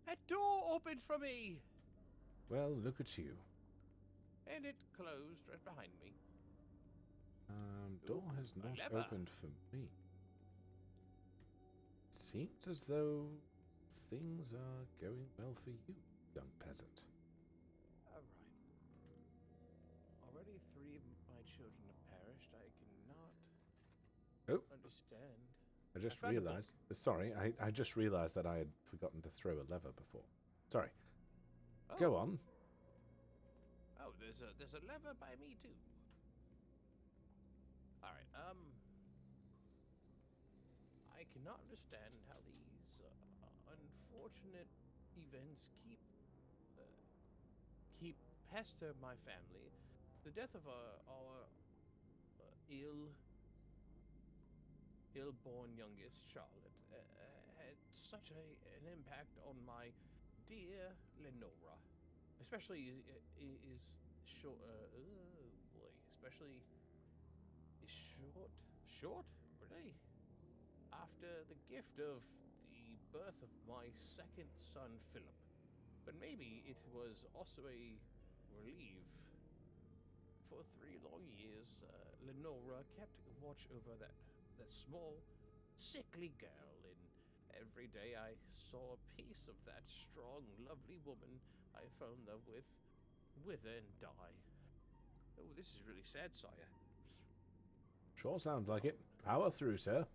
That door opened for me. Well, look at you. And it closed right behind me. Door has a not lever. opened for me. Seems as though things are going well for you, young peasant. All right. Already 3 of my children have perished. I cannot Oh. understand. I just found a book. realized. Sorry, I just realized that I had forgotten to throw a lever before. Sorry. Oh. Go on. Oh, there's a lever by me too. All right. I cannot understand how these unfortunate events keep pester my family. The death of our ill-born youngest, Charlotte, had such an impact on my dear Lenora. Especially is short. Boy, especially is short. Really, after the gift of the birth of my second son, Philip. But maybe it was also a relief. For 3 long years, Lenora kept watch over that small, sickly girl, and every day I saw a piece of that strong, lovely woman I fell in love with wither and die. Oh, this is really sad, sire. Sure sounds like it. Power through, sir.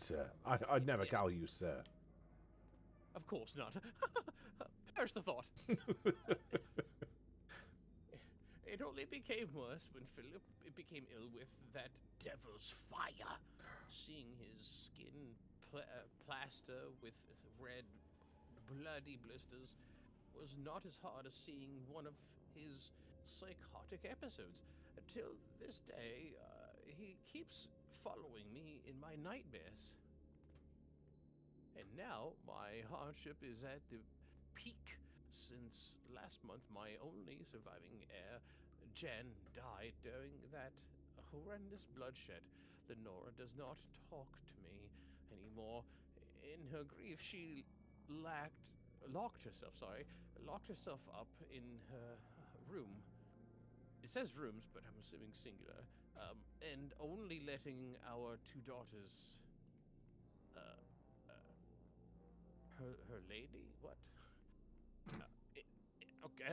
Sir. I'd never call you sir. Of course not. Perish the thought. It only became worse when Philip became ill with that devil's fire. Seeing his skin plaster with red, bloody blisters was not as hard as seeing one of his psychotic episodes. Till this day, he keeps following me in my nightmares. And now my hardship is at the peak. Since last month, my only surviving heir, Jen, died during that horrendous bloodshed. Lenora does not talk to me anymore. In her grief, she locked herself up in her room. It says rooms, but I'm assuming singular. And only letting our 2 daughters, her lady? What?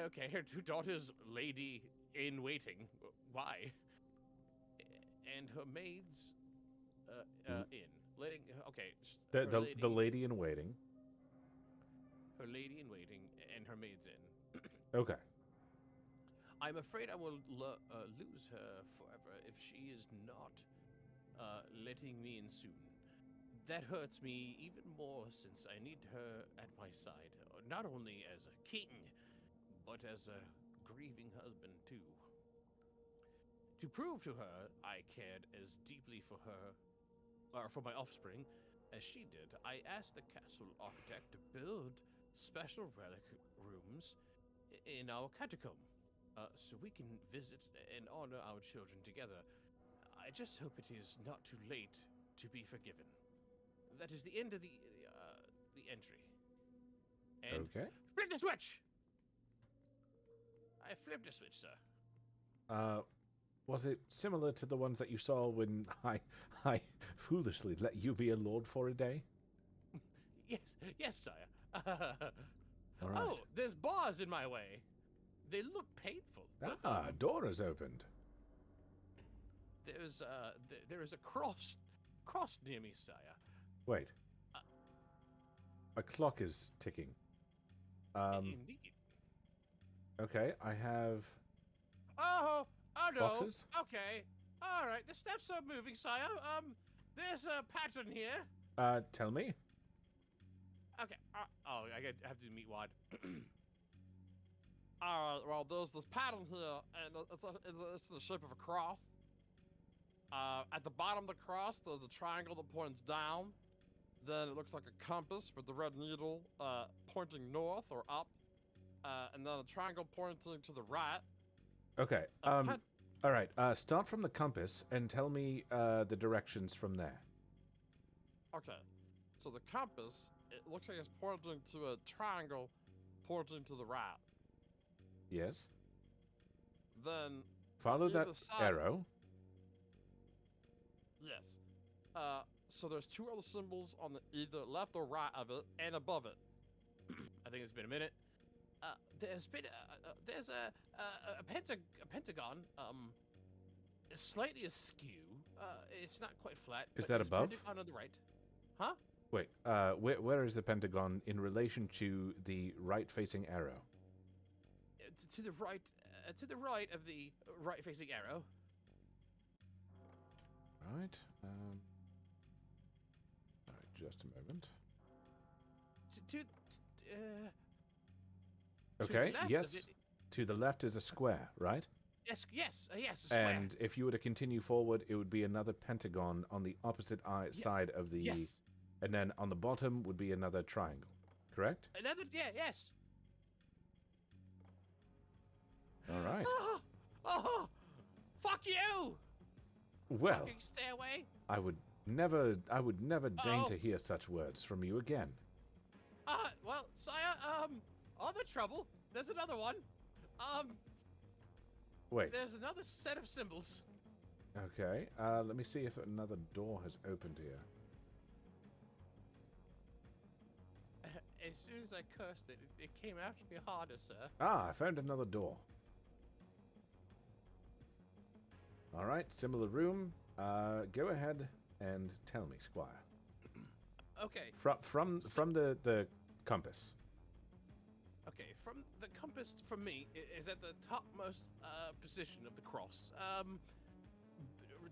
Okay, her 2 daughters, lady in waiting. Why? And her maids, in. Letting, okay. The lady in waiting. Her lady in waiting and her maids in. Okay. I'm afraid I will lose her forever if she is not letting me in soon. That hurts me even more since I need her at my side, not only as a king, but as a grieving husband too. To prove to her I cared as deeply for her, or for my offspring, as she did, I asked the castle architect to build special relic rooms in our catacomb, so we can visit and honor our children together. I just hope it is not too late to be forgiven. That is the end of the entry. And Okay. flip the switch! I flipped a switch, sir. Was it similar to the ones that you saw when I foolishly let you be a lord for a day? Yes, sire. All right. Oh, there's bars in my way. They look painful. But, door is opened. There is a cross near me, sire. Wait. A clock is ticking. Indeed. Okay, I have... Oh no. Boxes? Okay. All right. The steps are moving, sire. There's a pattern here. Tell me. Okay. I have to meet wide. Well, there's this pattern here, and it's in the shape of a cross. At the bottom of the cross, there's a triangle that points down. Then it looks like a compass with the red needle pointing north or up. And then a triangle pointing to the right. Okay. All right. Start from the compass and tell me the directions from there. Okay. So the compass, it looks like it's pointing to a triangle pointing to the right. Yes. Then follow that side, arrow. Yes. So there's two other symbols on the either left or right of it and above it. I think it's been a minute. There's been there's a pentagon. It's slightly askew. It's not quite flat. Is but that there's above? Pentagon on the right. Huh? Wait, where is the pentagon in relation to the right-facing arrow? To the right. To the right of the right-facing arrow. Right. All right, just a moment. Okay. To the left Yes. of it, To the left is a square, right? yes. A square. And if you were to continue forward, it would be another pentagon on the opposite side of the. Yes. And then on the bottom would be another triangle, correct? Another. Yeah. Yes. All right. Oh, fuck you! Well, Fucking stay away. I would never deign Uh-oh. to hear such words from you again. Well, sire, other trouble. There's another one. Wait. There's another set of symbols. Okay. Let me see if another door has opened here. As soon as I cursed it, it came after me harder, sir. Ah, I found another door. All right, similar room. Go ahead and tell me, Squire. Okay. From the compass. Okay, from the compass from me is at the topmost position of the cross.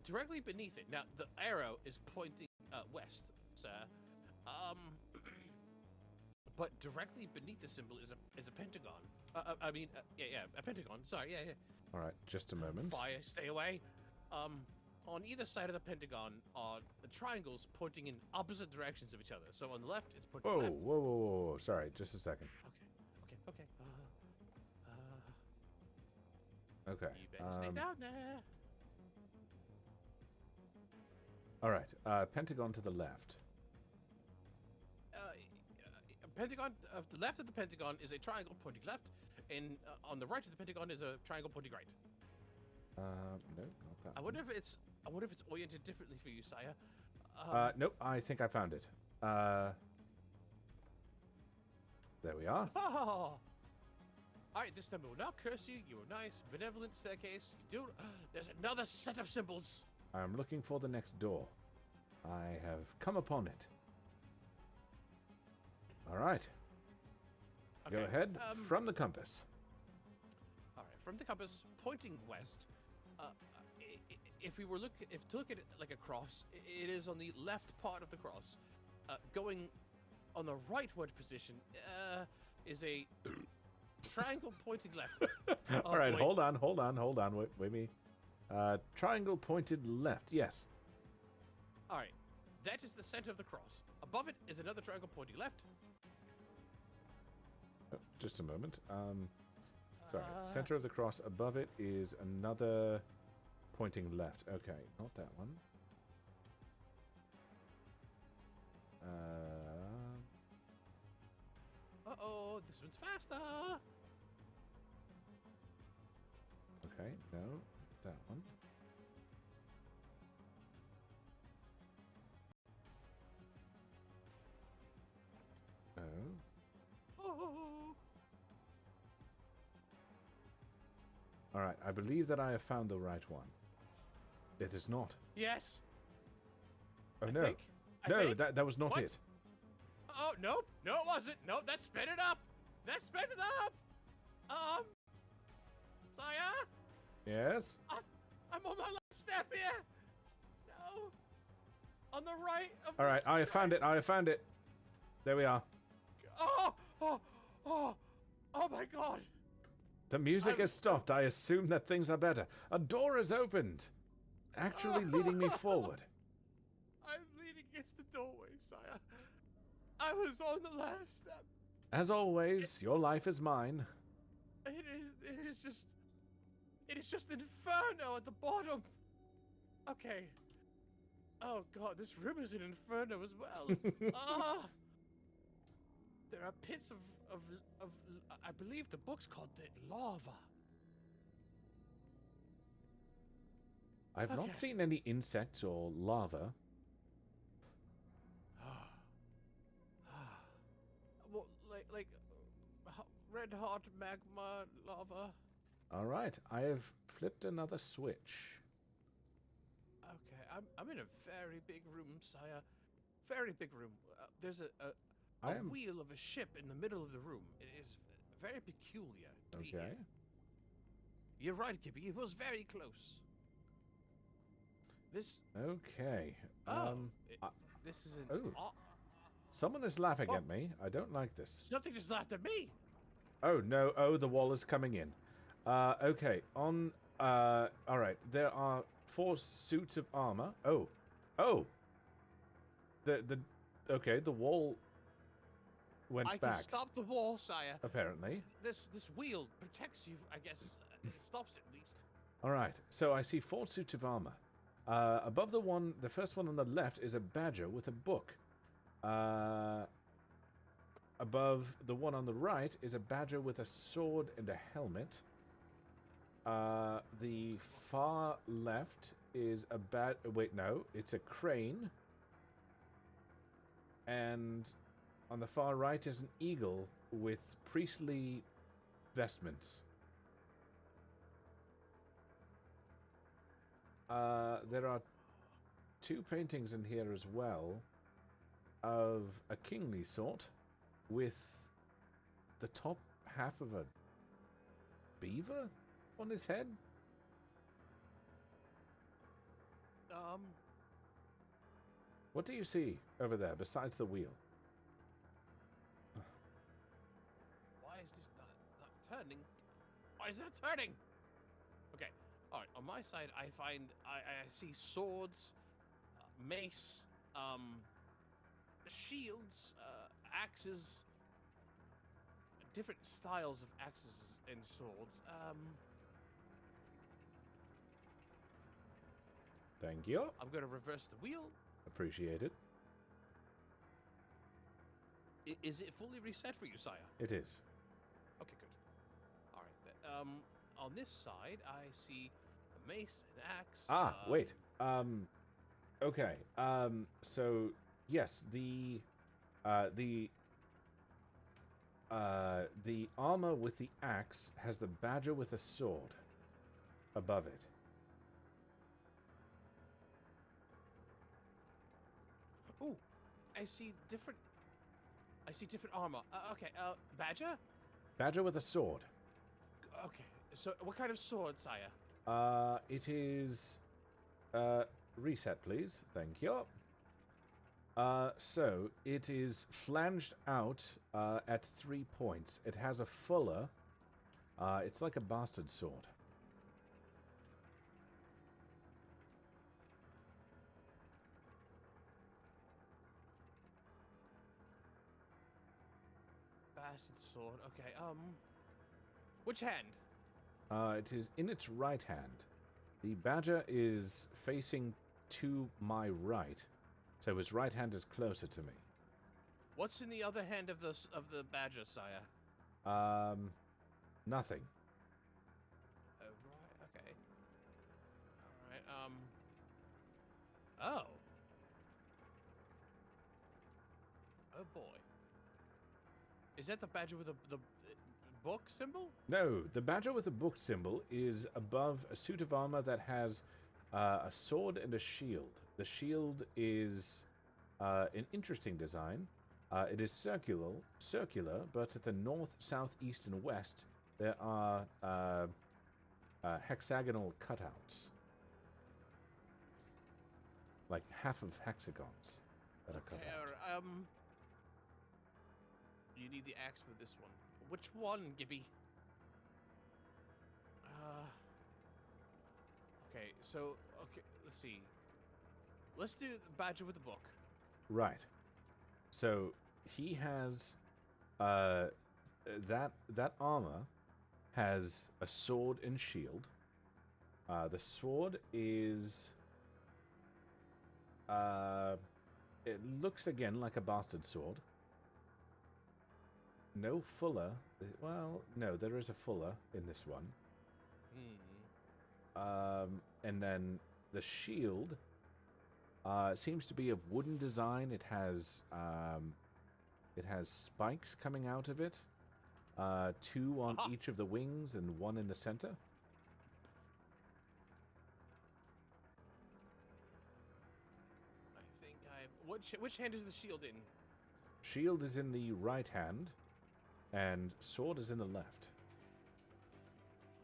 Directly beneath it. Now the arrow is pointing west, sir. But directly beneath the symbol is a pentagon. A pentagon. Sorry, yeah. All right, just a moment. Fire, stay away. On either side of the pentagon are the triangles pointing in opposite directions of each other. So on the left, it's pointing left. Whoa. Sorry, just a second. Okay. Okay. You better stay down there. All right, pentagon to the left. Pentagon. The left of the pentagon is a triangle pointing left, and on the right of the pentagon is a triangle pointing right. No, not that. I wonder if it's oriented differently for you, sire. Nope. I think I found it. There we are. Oh. All right, this time will not curse you. You are nice, benevolent staircase. You do. There's another set of symbols. I'm looking for the next door. I have come upon it. All right. Okay, Go ahead. From the compass. All right, from the compass pointing west. If we were to look at it like a cross, it is on the left part of the cross. Going on the rightward position is a triangle pointing left. All right, wait. hold on. Wait me. Triangle pointed left. Yes. All right, that is the center of the cross. Above it is another triangle pointing left. Just a moment. Sorry. Center of the cross. Above it is another pointing left. Okay, not that one. Uh-oh, this one's faster. Okay, no, not that one. Oh. Oh. All right, I believe that I have found the right one. It is not. Yes. Oh I no. think. No, that was not What? it. Oh, nope. No, it wasn't. Nope, that sped it up. That sped it up. Sire? Yes? I'm on my last step here. No. On the right of All right, I have found it. There we are. Oh my god. The music has stopped. I assume that things are better. A door has opened, actually leading me forward. I'm leaning against the doorway, sire. I was on the last step. As always, your life is mine. It is just inferno at the bottom. Okay. Oh god, this room is an inferno as well. There are pits of I believe the book's called the lava. I've not Okay. seen any insects or lava. red hot magma lava. All right, I have flipped another switch. Okay, I'm in a very big room, sire. Very big room. There's a I am wheel of a ship in the middle of the room. It is very peculiar to be okay. here. You're right, Gibby. It was very close. This. Okay. This is an. Oh. Someone is laughing Oh. at me. I don't like this. Something just laughed at me. Oh no! Oh, the wall is coming in. Okay. On. All right. There are 4 suits of armor. Oh. Okay. The wall went I back. can stop the wall, sire. Apparently. This wheel protects you. I guess it stops it at least. All right. So I see 4 suits of armor. Above the first one on the left is a badger with a book. Above the one on the right is a badger with a sword and a helmet. The far left is a wait, no, it's a crane. And on the far right is an eagle with priestly vestments. There are 2 paintings in here as well of a kingly sort with the top half of a beaver on his head. What do you see over there besides the wheel? Why is this not turning? Why is it turning? Okay, all right. On my side, I see swords, mace, shields, axes, different styles of axes and swords. Thank you. I'm gonna reverse the wheel. Appreciate it. Is it fully reset for you, sire? It is. Okay, good. All right. On this side, I see a mace, an axe. Wait. Okay. So yes, the armor with the axe has the badger with a sword above it. Ooh, I see different armor. Okay. Badger. Badger with a sword. Okay. So, what kind of sword, sire? It is. Reset, please. Thank you. So it is flanged out at 3 points. It has a fuller. It's like a bastard sword. Bastard sword. Okay. Which hand? It is in its right hand. The badger is facing to my right, so his right hand is closer to me. What's in the other hand of the badger, sire? Nothing. Oh, right. Okay. All right. Oh. Oh boy. Is that the badger with the book symbol? No, the badger with the book symbol is above a suit of armor that has a sword and a shield. The shield is an interesting design. It is circular, but at the north, south, east, and west, there are hexagonal cutouts. Like half of hexagons that are cut out. You need the axe for this one. Which one, Gibby? Okay, so, let's see. Let's do the badger with the book. Right. So he has that armor has a sword and shield. The sword is it looks again like a bastard sword. No fuller. Well, no, there is a fuller in this one. And then the shield seems to be of wooden design. It has spikes coming out of it. 2 on each of the wings and 1 in the center. I think which hand is the shield in? Shield is in the right hand, and sword is in the left.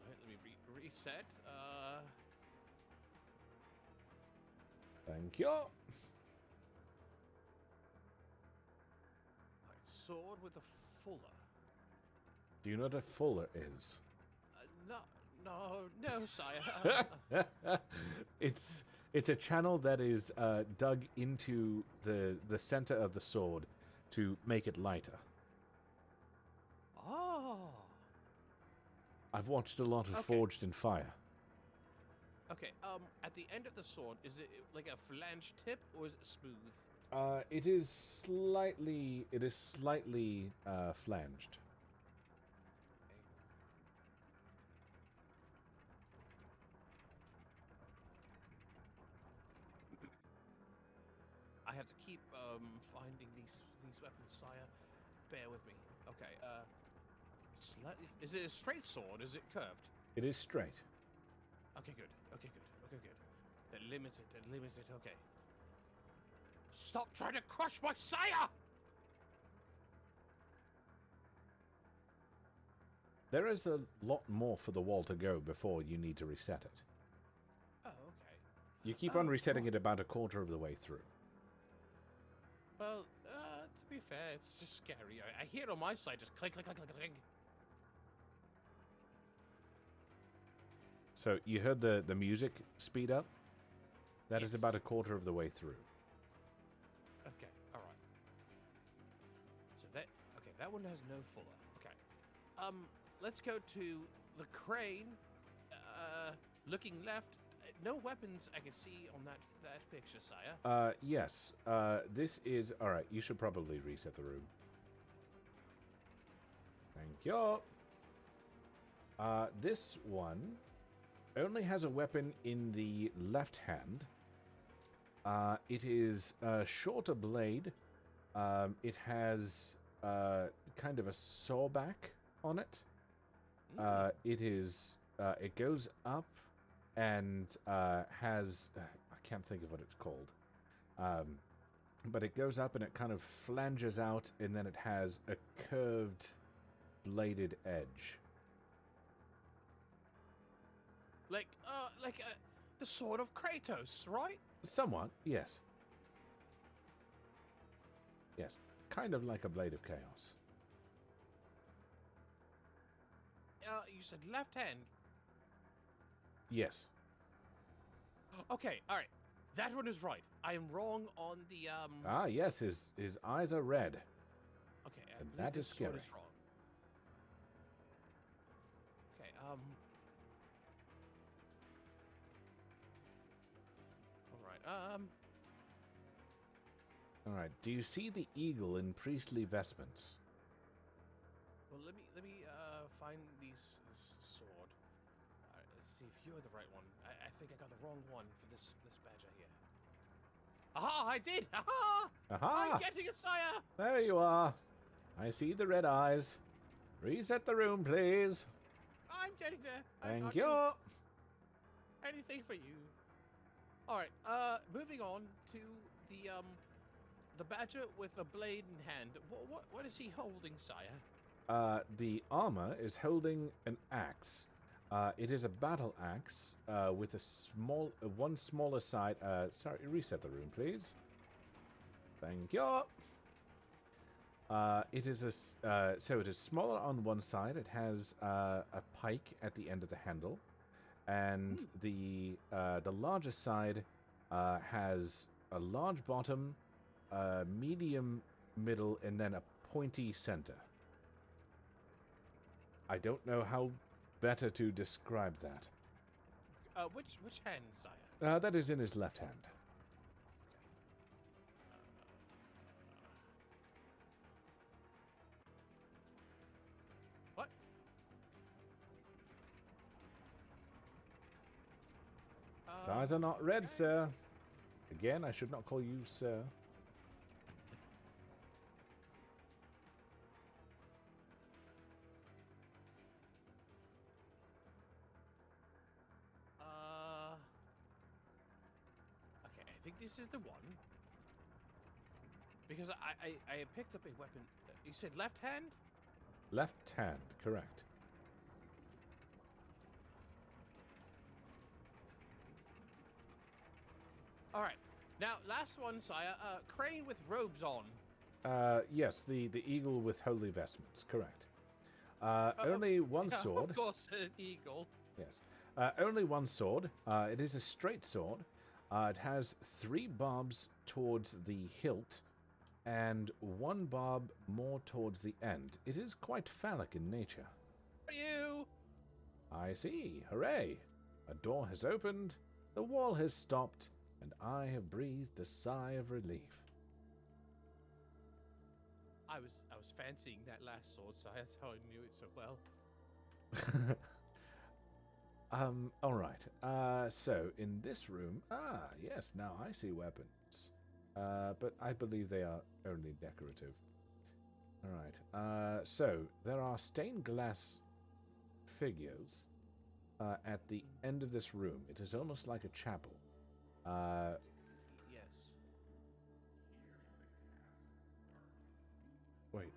Alright, let me reset. Thank you. Alright, sword with a fuller. Do you know what a fuller is? No, sire. It's a channel that is dug into the center of the sword to make it lighter. Oh. I've watched a lot of Forged in Fire. Okay, at the end of the sword, is it like a flange tip or is it smooth? It is slightly flanged. I have to keep finding these weapons, sire. Bear with me. Okay, slightly. Is it a straight sword? Is it curved? It is straight. Okay, good. They're limited. Okay. Stop trying to crush my sire! There is a lot more for the wall to go before you need to reset it. Oh, okay. You keep on resetting it about a quarter of the way through. Well, to be fair, it's just scary. I hear it on my side, just click. So you heard the music speed up? That is Yes. about a quarter of the way through. Okay, alright. So that one has no fuller. Okay. Let's go to the crane. Looking left. No weapons I can see on that picture, sire. Yes. This is... Alright, you should probably reset the room. Thank you. This one only has a weapon in the left hand. It is a shorter blade. It has kind of a sawback on it. It is... it goes up and has... I can't think of what it's called. But it goes up and it kind of flanges out, and then it has a curved bladed edge. Like the sword of Kratos, right? Somewhat, yes. Yes, kind of like a blade of chaos. You said left hand. Yes. Okay, all right. That one is right. I am wrong on the Ah, yes, his eyes are red. Okay, And believe that is this sword scary. is wrong. Okay, all right. All right. Do you see the eagle in priestly vestments? Well, let me find this sword. All right, let's see if you're the right one. I think I got the wrong one for this badger here. Aha! I did! Aha! Aha! I'm getting it, sire! There you are. I see the red eyes. Reset the room, please. I'm getting there. Thank I'll you. do anything for you. All right. Moving on to the badger with a blade in hand. What is he holding, sire? The armor is holding an axe. It is a battle axe with a one smaller side. Sorry, reset the room, please. Thank you. It is so it is smaller on one side. It has a pike at the end of the handle, and the larger side has a large bottom, medium middle, and then a pointy center. I don't know how better to describe that. Which hand, sire? That is in his left hand. What? His eyes are not red, sir. Again, I should not call you sir. think this is the one. Because I picked up a weapon. You said left hand? Left hand, correct. All right. Now, last one, sire. Crane with robes on. Yes, the eagle with holy vestments, correct. Only one Yeah, sword. Of course, an eagle. Yes. Only one sword. It is a straight sword. It has 3 barbs towards the hilt and 1 barb more towards the end. It is quite phallic in nature. You. I see. Hooray! A door has opened, the wall has stopped, and I have breathed a sigh of relief. I was fancying that last sword, sire. That's how I knew it so well. All right. So in this room, yes, now I see weapons. But I believe they are only decorative. All right. So there are stained glass figures at the end of this room. It is almost like a chapel. Yes. Wait.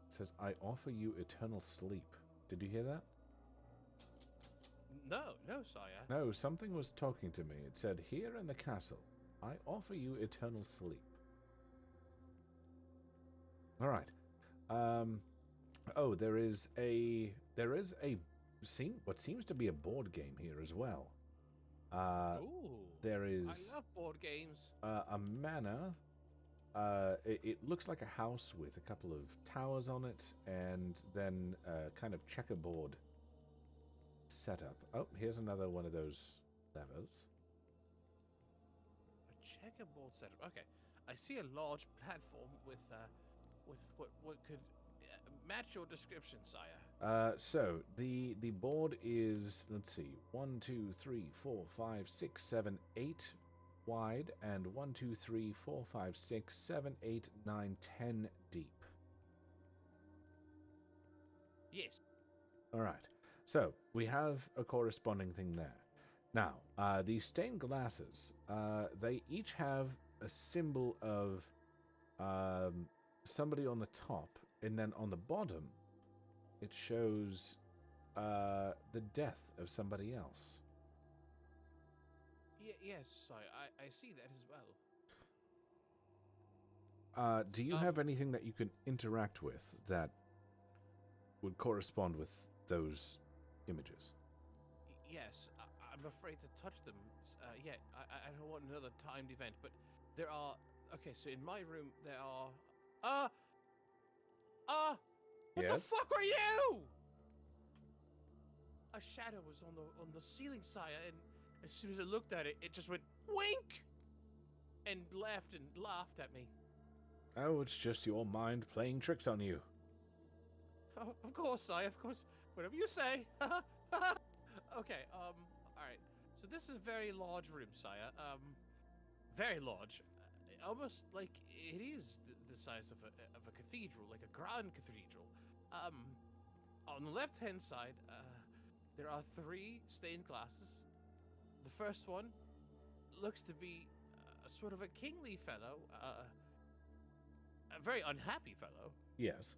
It says, I offer you eternal sleep. Did you hear that? No, sire. No, something was talking to me. It said, here in the castle, I offer you eternal sleep. All right. Oh, there is what seems to be a board game here as well. Ooh. There is I love board games. a manor. It looks like a house with a couple of towers on it, and then kind of checkerboard setup. Oh, here's another one of those levers. A checkerboard setup. Okay, I see a large platform with what could match your description, sire. So the board is, let's see, 1, 2, 3, 4, 5, 6, 7, 8 wide, and 1, 2, 3, 4, 5, 6, 7, 8, 9, 10 deep. Yes. All right. So we have a corresponding thing there. Now, these stained glasses, they each have a symbol of somebody on the top, and then on the bottom, it shows the death of somebody else. Yes, sire. I see that as well. Do you have anything that you can interact with that would correspond with those images? Yes, I'm afraid to touch them yet. I don't want another timed event, but there are. Okay, so in my room there are. What Yes? the fuck are you? A shadow was on the ceiling, sire, and as soon as I looked at it, it just went wink, and laughed at me. Oh, it's just your mind playing tricks on you. Oh, of course, sire. Of course, whatever you say. Okay. All right. So this is a very large room, sire. Very large. Almost like it is the size of a cathedral, like a grand cathedral. On the left-hand side, there are 3 stained glasses. The first one looks to be a sort of a kingly fellow, a very unhappy fellow. Yes.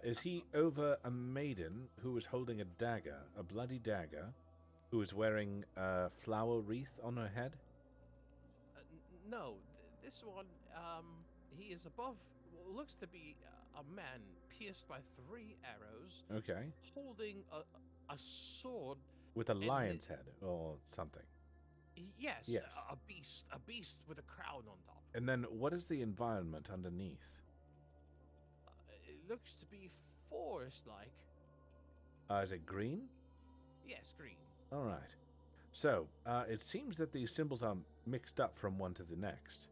Is he over a maiden who is holding a dagger, a bloody dagger, who is wearing a flower wreath on her head? No, this one, he is above what looks to be a man pierced by 3 arrows. Okay. Holding a sword. With a lion's head or something. Yes. Yes. A beast with a crown on top. And then what is the environment underneath? It looks to be forest-like. Is it green? Yes, green. All right. So, it seems that these symbols are mixed up from one to the next.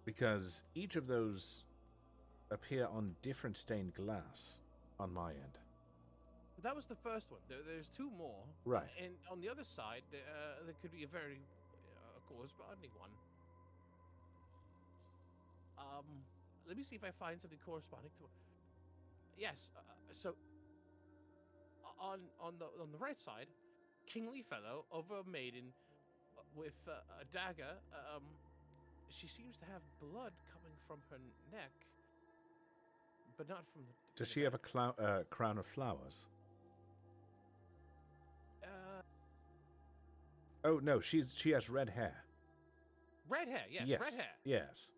Because each of those appear on different stained glass on my end. That was the first one. There's 2 more. Right. And on the other side, there could be a very corresponding one. Let me see if I find something corresponding to it. Yes. So on the right side, kingly fellow over a maiden with a dagger. She seems to have blood coming from her neck, but not from the. Does she have a crown of flowers? Oh no, she has red hair. Red hair, yes, Yes. red hair. Yes.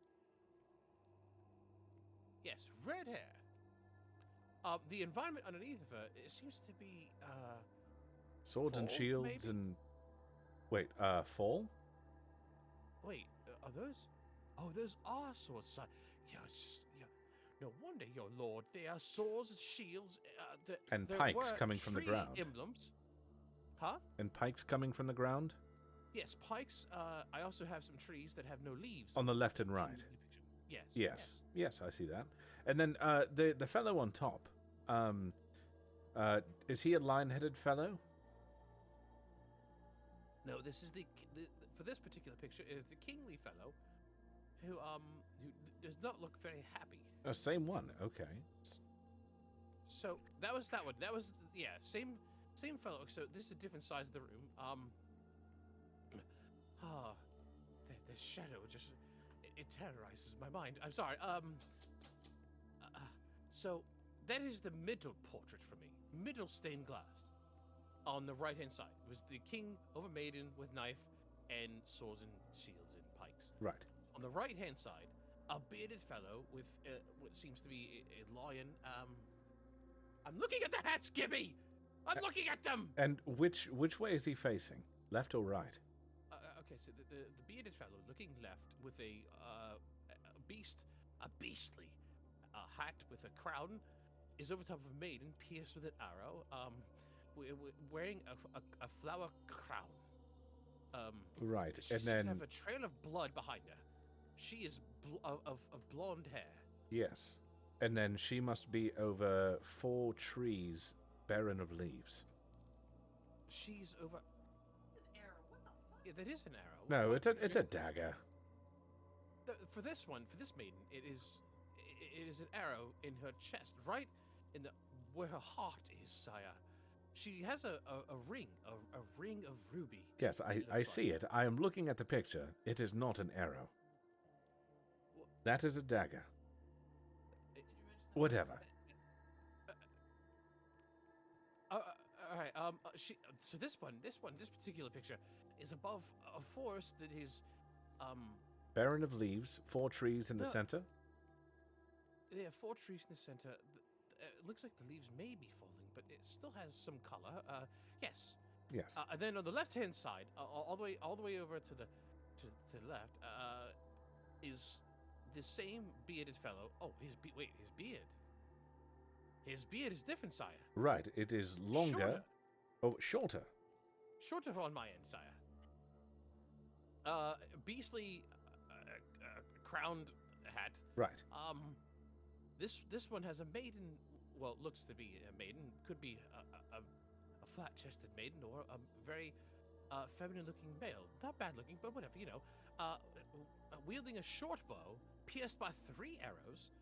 Yes, red hair. The environment underneath of her, it seems to be Swords and fall, shields maybe? and wait, fall? Wait, are those? Oh, those are swords. Yeah, it's just no wonder, your lord. They are swords and shields. And there pikes were coming from the tree ground. Emblems. Huh? And pikes coming from the ground? Yes, pikes. I also have some trees that have no leaves. On the left and in right. the picture. Yes. Yes. Yes, I see that. And then the fellow on top, is he a lion-headed fellow? No, this is the for this particular picture is the kingly fellow, who does not look very happy. Oh, same one. Okay. So that was that one. That was same fellow. So this is a different size of the room. The shadow just it terrorizes my mind. I'm sorry. So that is the middle portrait for me. Middle stained glass. On the right hand side was the king over maiden with knife and swords and shields and pikes. Right. On the right hand side, a bearded fellow with what seems to be a lion. I'm looking at the hats, Gibby. I'm looking at them. And which way is he facing? Left or right? Okay, so the bearded fellow looking left with a beastly hat with a crown is over top of a maiden pierced with an arrow. Wearing a flower crown. Right, She and seems then to have a trail of blood behind her. She is of blonde hair. yes, and then she must be over 4 trees, barren of leaves. She's over. An arrow. What the fuck? Yeah, that is an arrow. No, What- it's a dagger. For this one, for this maiden, it is an arrow in her chest, right in the where her heart is, sire. She has a ring, a ring of ruby. Yes, I looks see like. it. I am looking at the picture. It is not an arrow. That is a dagger. Did you mention that? Whatever. All right. So this particular picture is above a forest that is, Barren of leaves, 4 trees in the No. center. there are 4 trees in the center. It looks like the leaves may be falling, but it still has some color. Yes. Yes. And then on the left-hand side, all the way over to the left, is the same bearded fellow. Oh, his beard. His beard is different, sire. Right. It is longer. Shorter. Oh, shorter. Shorter on my end, sire. Beastly crowned hat. Right. This one has a maiden. Well, looks to be a maiden. Could be a flat-chested maiden or a very feminine-looking male. Not bad-looking, but whatever, you know. Wielding a short bow, pierced by 3 arrows,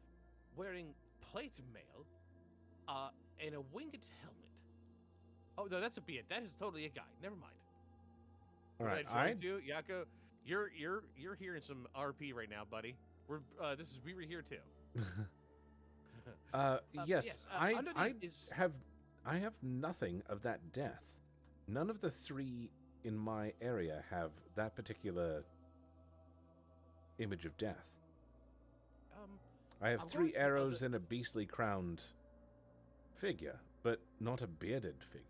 wearing plate mail, and a winged helmet. Oh no, that's a beard. That is totally a guy. Never mind. All right. I do, Yako. You're hearing some RP right now, buddy. We were here too. Yes. I underneath is have nothing of that death. None of the 3 in my area have that particular image of death. I have I'll go 3 to the arrows other- and a beastly crowned figure, but not a bearded figure.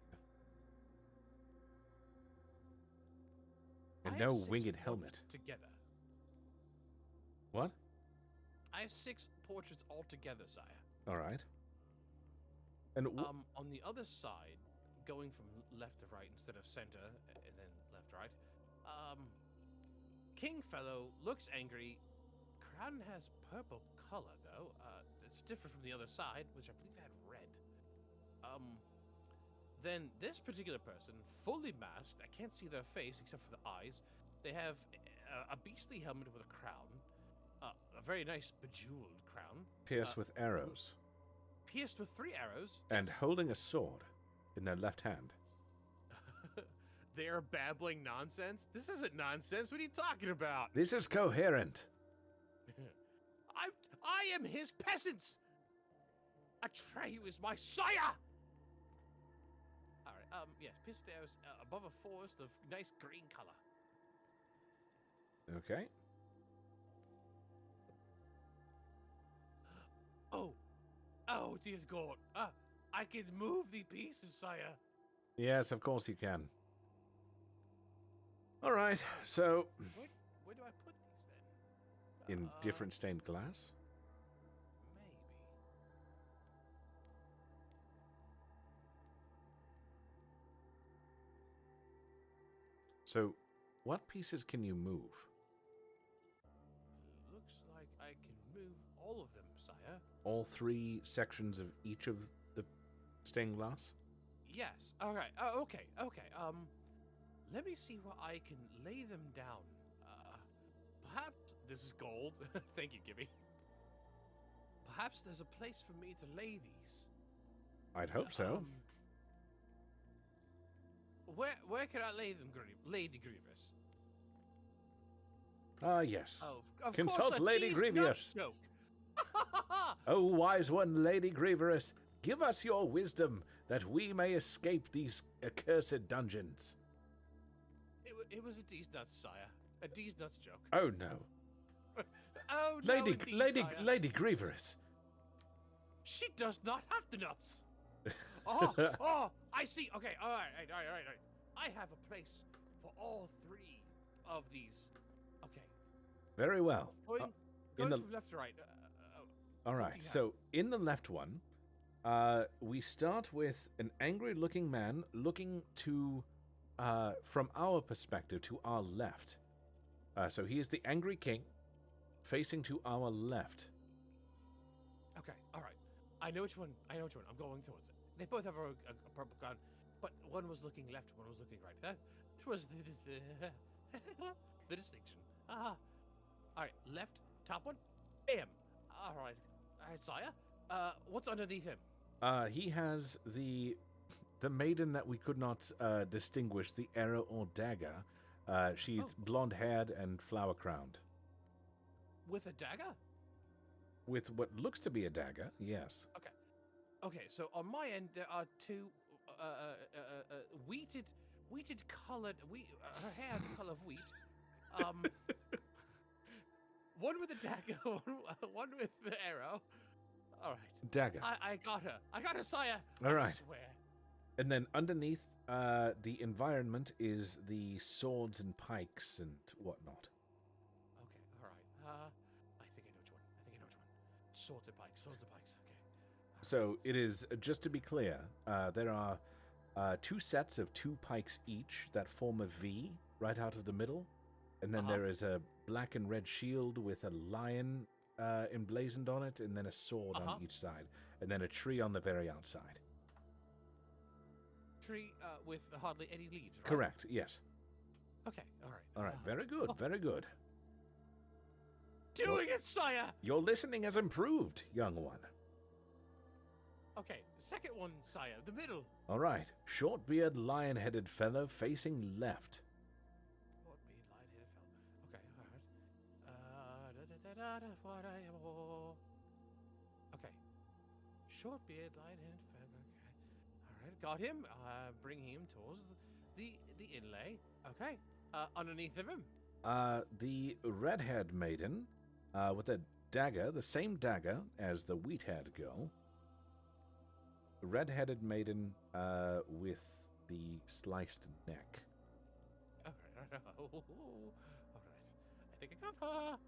And I no have 6 winged portraits helmet. together. What? I have 6 portraits altogether, sire. All right. And On the other side, going from left to right instead of center, and then left to right, Kingfellow looks angry. Crown has purple color, though. It's different from the other side, which I believe had red. Then this particular person, fully masked, I can't see their face except for the eyes. They have a beastly helmet with a crown, a very nice bejeweled crown, pierced with arrows. pierced with 3 arrows. And holding a sword. in their left hand. They're babbling nonsense? This isn't nonsense. What are you talking about? This is coherent. I am his peasants. Atreyu is my sire. All right. Yes. Pistows above a forest of nice green color. Okay. Oh, dear God. I can move the pieces, sire. Yes, of course you can. All right, so Where do I put these then? in different stained glass. Maybe. So, what pieces can you move? Looks like I can move all of them, sire. All 3 sections of each of the stained glass? Yes. All right. Okay. Let me see where I can lay them down. Perhaps this is gold. Thank you, Gibby. Perhaps there's a place for me to lay these. I'd hope so. Where can I lay them, Lady Grievous? Ah, yes. Of Consult course, a Lady these Grievous. nuts joke. O wise one, Lady Grievous, give us your wisdom that we may escape these accursed dungeons. It was a D's nuts, sire. A D's nuts joke. Oh no. Oh no, indeed, sire. Lady Grievous. She does not have the nuts. Oh, I see. Okay, all right. I have a place for all 3 of these. Okay. Very well. Going from left to right. All right. So in the left one, we start with an angry-looking man looking to, from our perspective, to our left. So he is the angry king, facing to our left. Okay. All right. I know which one. I'm going towards it. They both have a purple gun, but one was looking left, one was looking right. That was the distinction. All right, left, top one. Bam. All right, sire. What's underneath him? He has the maiden that we could not distinguish, the arrow or dagger. She's blonde-haired and flower-crowned. With a dagger? With what looks to be a dagger, yes. Okay, so on my end there are 2 wheated colored her hair the color of wheat. One with a dagger, one with the arrow. All right. Dagger. I got her, sire. All right. I swear. And then underneath the environment is the swords and pikes and whatnot. Okay, all right. I think I know which one. Swords and pikes. Okay. So it is, just to be clear, there are 2 sets of 2 pikes each that form a V right out of the middle. And then there is a black and red shield with a lion emblazoned on it, and then a sword on each side. And then a tree on the very outside. Tree with hardly any leaves, right? Correct, yes. Okay, all right. All right, very good, very good. Doing it, sire! Your listening has improved, young one. Okay, second one, sire, the middle. All right, short-beard, lion-headed fellow facing left. Short-beard, lion-headed fellow. Okay, all right. Okay. Short-beard, lion-headed fellow. Okay. All right, got him. Bring him towards the inlay. Okay. Underneath of him. The red-haired maiden, with a dagger, the same dagger as the wheat-haired girl. Red-headed maiden with the sliced neck. All right. I think I got her.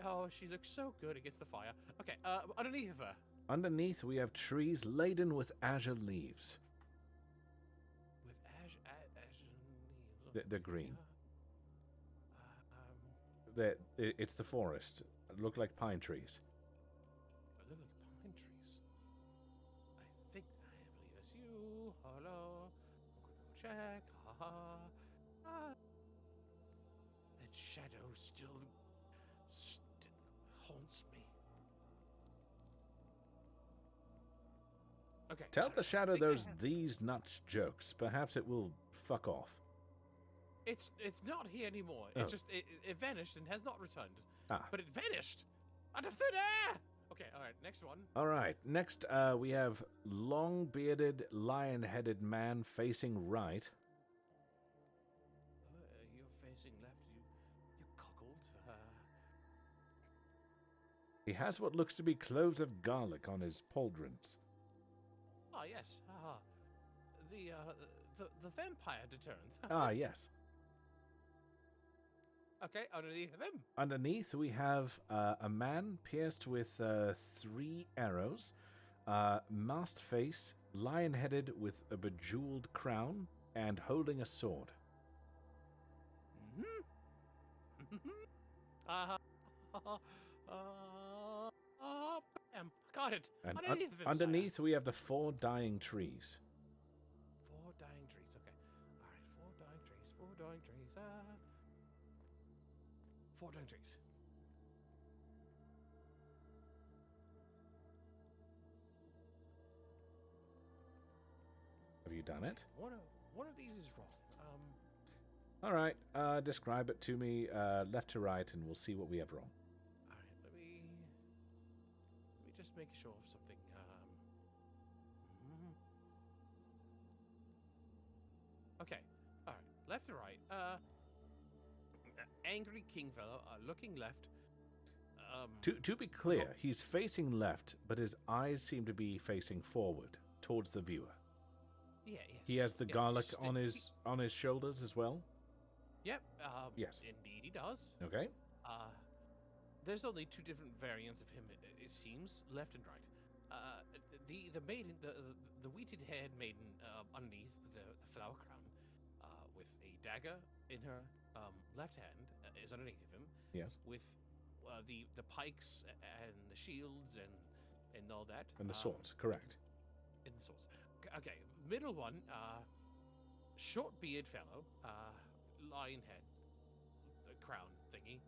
Oh, she looks so good against the fire. Okay, underneath of her. Underneath, we have trees laden with azure leaves. With azure leaves. They're green. It's the forest. Look like pine trees. They look like pine trees. I believe that's you. Hello. I'm gonna go check. That shadow still haunts me. Okay. Tell the shadow think I those have- these nuts jokes. Perhaps it will fuck off. It's not here anymore. Oh. It vanished and has not returned. Ah. But it vanished out of thin air. Okay, all right. Next one. All right. Next, we have long-bearded, lion-headed man facing right. You're facing left. You cockled. He has what looks to be cloves of garlic on his pauldrons. Ah, yes. The vampire deterrent. Ah, yes. Okay, underneath of him. Underneath, we have a man pierced with 3 arrows, masked face, lion-headed with a bejeweled crown, and holding a sword. Bam! Got it. And Underneath of him, underneath, we have the 4 dying trees. 4 dying trees. Okay. All right. 4 dying trees. 4 dying trees. 4 dying trees. Have you done it? One of these is wrong. All right. Describe it to me left to right, and we'll see what we have wrong. All right. Let me just make sure of something. Okay. All right. Left to right. Angry king fellow. Looking left. To be clear, he's facing left, but his eyes seem to be facing forward towards the viewer. Yeah. Yes. He has the yes, garlic just on his shoulders as well. Yep. Yes. Indeed, he does. Okay. There's only 2 different variants of him. It seems left and right. The maiden, the wheated-haired maiden underneath the flower crown, with a dagger in her left hand, is underneath of him. Yes. With the pikes and the shields and all that. And the swords, correct. In the swords. Okay, middle one, short beard fellow, lion head, the crown thingy.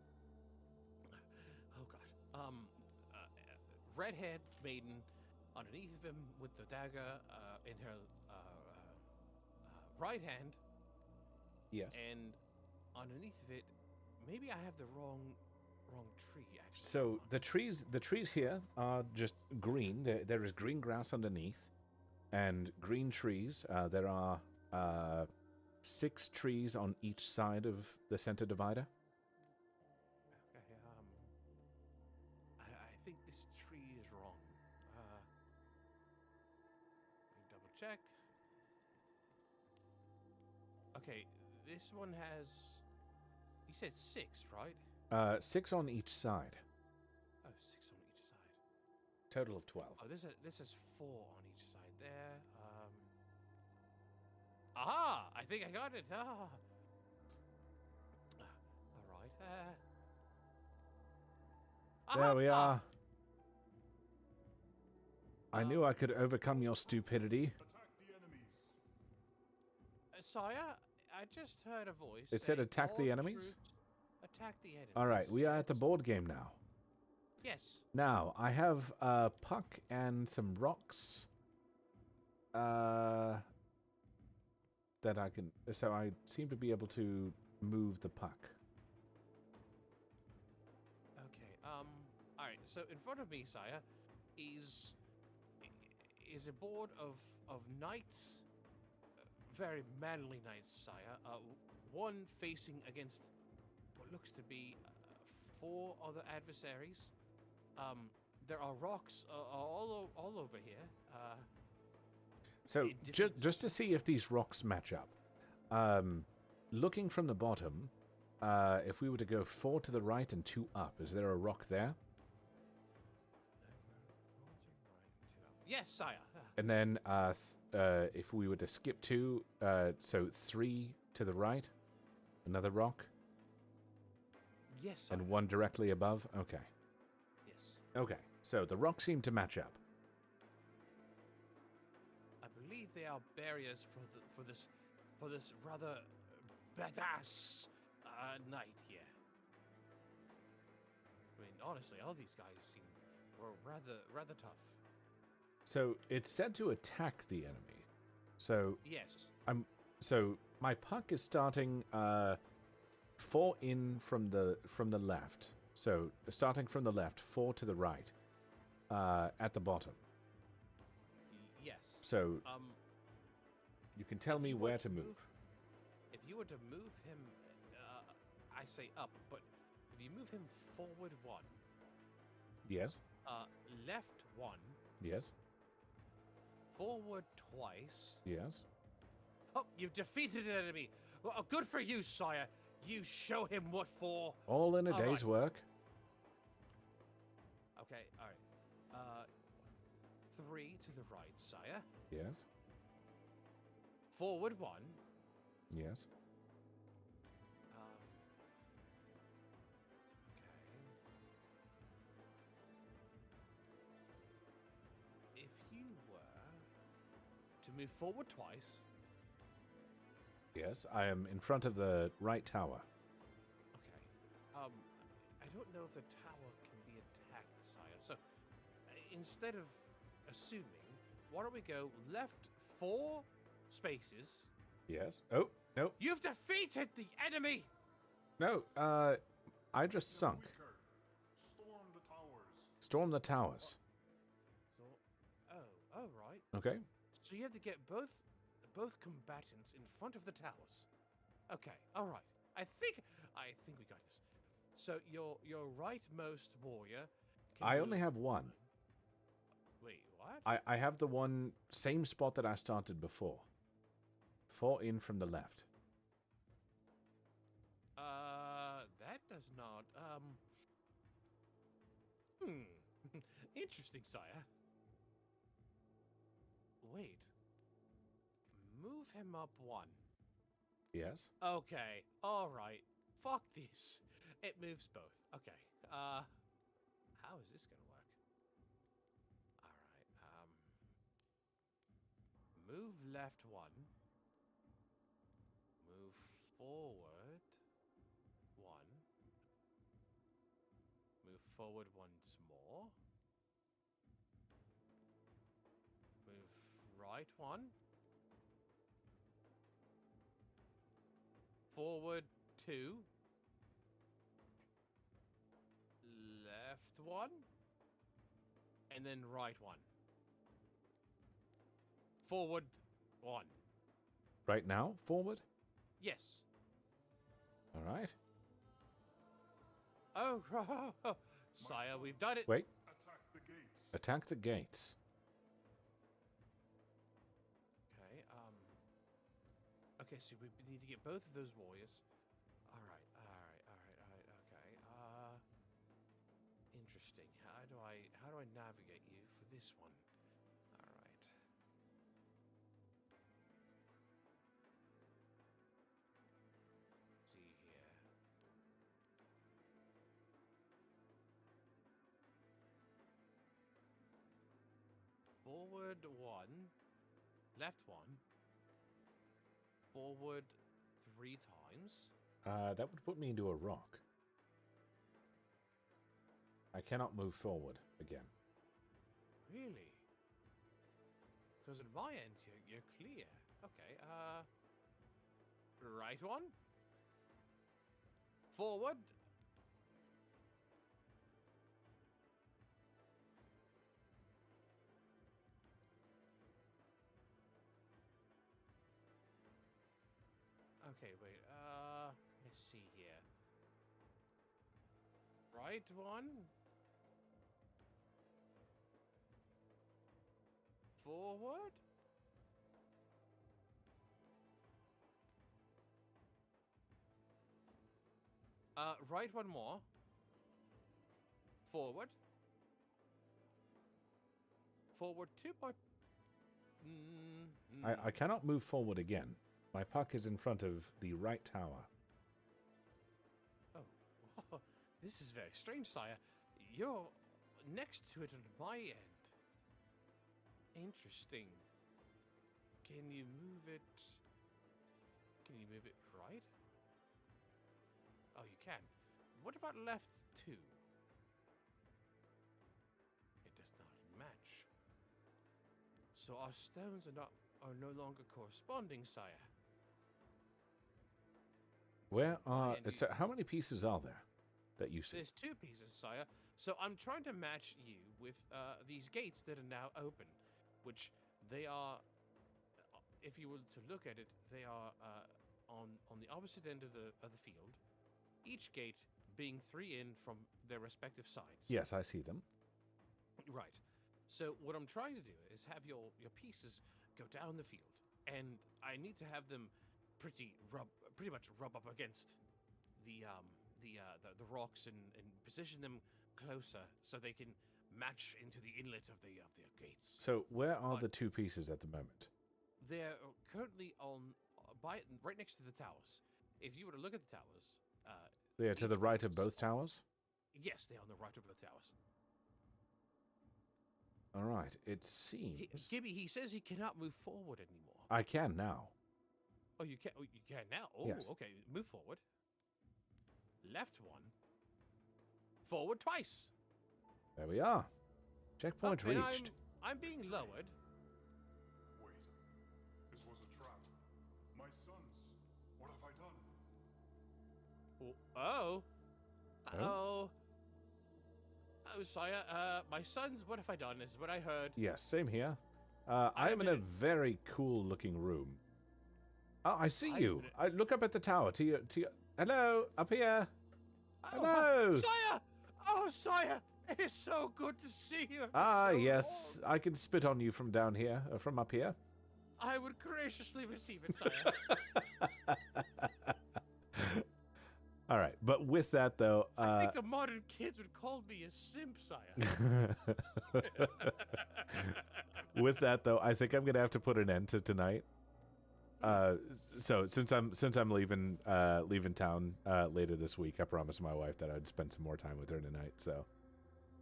Oh god. Redhead maiden underneath of him with the dagger in her right hand, Yes. and underneath of it, maybe I have the wrong tree actually. So the trees here are just green. There is green grass underneath, and green trees. There are 6 trees on each side of the center divider. Okay, I think this tree is wrong. Let me double check. Okay, this one has. You said 6, right? 6 on each side. Oh, 6 on each side. Total of 12. Oh, this is 4 on each side there. Aha! I think I got it. All right. There we aha! are. I knew I could overcome your stupidity. Sire, I just heard a voice. It said saying, attack the "All enemies?" troops Attack the enemies. All right, we are at the Yes. board game now. Yes. Now, I have a puck and some rocks. That I can. So I seem to be able to move the puck. Okay. All right. So in front of me, sire, is a board of knights, very manly knights, sire. One facing against what looks to be 4 other adversaries. There are rocks all over here. So in different just to see if these rocks match up, looking from the bottom, if we were to go 4 to the right and 2 up, is there a rock there? Yes, sire. And then if we were to skip 2, so 3 to the right, another rock, Yes, sire. and 1 directly above. Okay. Yes. Okay. So the rocks seem to match up. I believe they are barriers for this rather badass knight here. I mean, honestly, all these guys were rather tough. So it's said to attack the enemy. So Yes. so my puck is starting 4 in from the left. So starting from the left, 4 to the right, at the bottom. Yes. So you can tell if me you were where to to move. If you were to move him, I say up, but if you move him forward 1, Yes. left 1, Yes. forward twice. Yes. Oh, you've defeated an enemy. Well, good for you, sire. You show him what for. All in a All day's right. work. Okay, all right. 3 to the right, sire. Yes. Forward 1. Yes. Okay. If you were to move forward twice. Yes. I am in front of the right tower. Okay. I don't know if the tower can be attacked, sire. So instead of assuming, why don't we go left 4 spaces? Yes. Oh, no. You've defeated the enemy. No. I just sunk. Storm the towers. Storm the towers. So, oh, right. Okay. So you have to get both combatants in front of the towers. Okay, all right. I think we got this. So your rightmost warrior. I only move- have one. Wait, what? I have the one same spot that I started before. 4 in from the left. That does not. Interesting, sire. Wait. Move him up 1. Yes. Okay, all right. Fuck this. It moves both. Okay. How is this gonna work? All right. Move left 1. Move forward 1. Move forward once more. Move right 1. Forward 2. Left 1. And then right 1. Forward 1. Right now, forward. Yes. All right. Oh, sire, we've done it. Wait. Attack the gates. Attack the gates. Okay, okay, so we need to get both of those warriors. All right, okay. Interesting. How do I navigate you for this one? All right. See here. Forward 1, left 1, forward 3 times. That would put me into a rock. I cannot move forward again. Really? Because at my end, you're clear. Okay, right 1. Forward. Okay, wait, let's see here. Right 1. Forward. Right 1 more. Forward. Forward 2 more. I cannot move forward again. My puck is in front of the right tower. Oh, this is very strange, sire. You're next to it on my end. Interesting. Can you move it? Can you move it right? Oh, you can. What about left 2? It does not match. So our stones are no longer corresponding, sire. Where are... Andy. So how many pieces are there that you see? There's 2 pieces, sire. So I'm trying to match you with these gates that are now open, which they are, if you were to look at it, they are on the opposite end of the field. Each gate being 3 in from their respective sides. Yes, I see them. Right. So what I'm trying to do is have your pieces go down the field, and I need to have them pretty much rub up against the rocks and position them closer so they can match into the inlet of their gates. So where are the 2 pieces at the moment? They're currently on right next to the towers. If you were to look at the towers, They are to the right of both towers? yes, they're on the right of the towers. All right. It seems... Gibby, he says he cannot move forward anymore. I can now. Oh, you can. Oh, you can now. Oh, Yes. okay. Move forward. Left 1. Forward twice. There we are. Checkpoint Up, and reached. I'm being lowered. Wait. This was a trap. My sons. What have I done? Oh. Oh? Oh. Oh, sire. My sons. What have I done? Is what I heard. Yes, same here. I am in a very cool-looking room. Oh, I see you. I look up at the tower. To your... Hello, up here. Hello. Sire. Oh, sire. It is so good to see you. Ah, So yes. long. I can spit on you from down here, from up here. I would graciously receive it, sire. All right, but with that though, I think the modern kids would call me a simp, sire. with that though, I think I'm gonna have to put an end to tonight. So since I'm leaving town later this week, I promised my wife that I'd spend some more time with her tonight. So.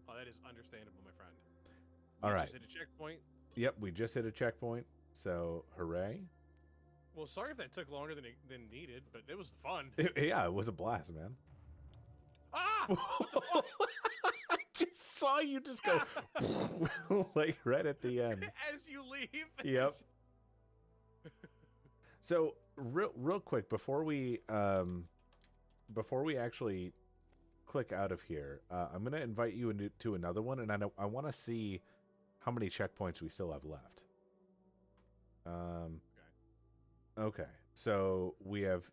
Oh, that is understandable, my friend. All right. Just hit a checkpoint. Yep, we just hit a checkpoint. So hooray! Well, sorry if that took longer than needed, but it was fun. Yeah, it was a blast, man. Ah! I just saw you just go like right at the end. As you leave. Yep. So real quick before we actually click out of here, I'm gonna invite you into another one, and I want to see how many checkpoints we still have left. Okay. So we have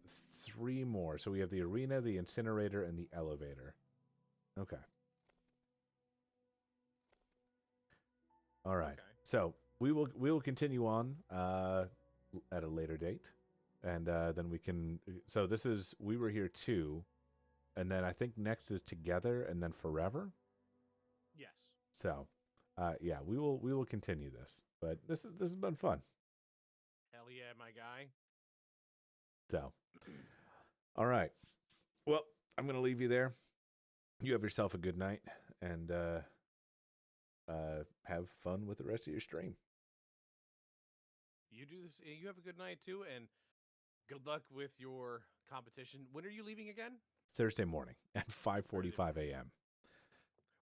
3 more. So we have the arena, the incinerator, and the elevator. Okay. All right. Okay. So we will continue on at a later date, and then we can. So this is We Were Here 2, and then I think next is Together, and then Forever. Yes. So, yeah, we will continue this, but this has been fun. Hell yeah, my guy. So, all right. Well, I'm gonna leave you there. You have yourself a good night, and have fun with the rest of your stream. You do this. You have a good night too, and good luck with your competition. When are you leaving again? Thursday morning at 5:45 a.m.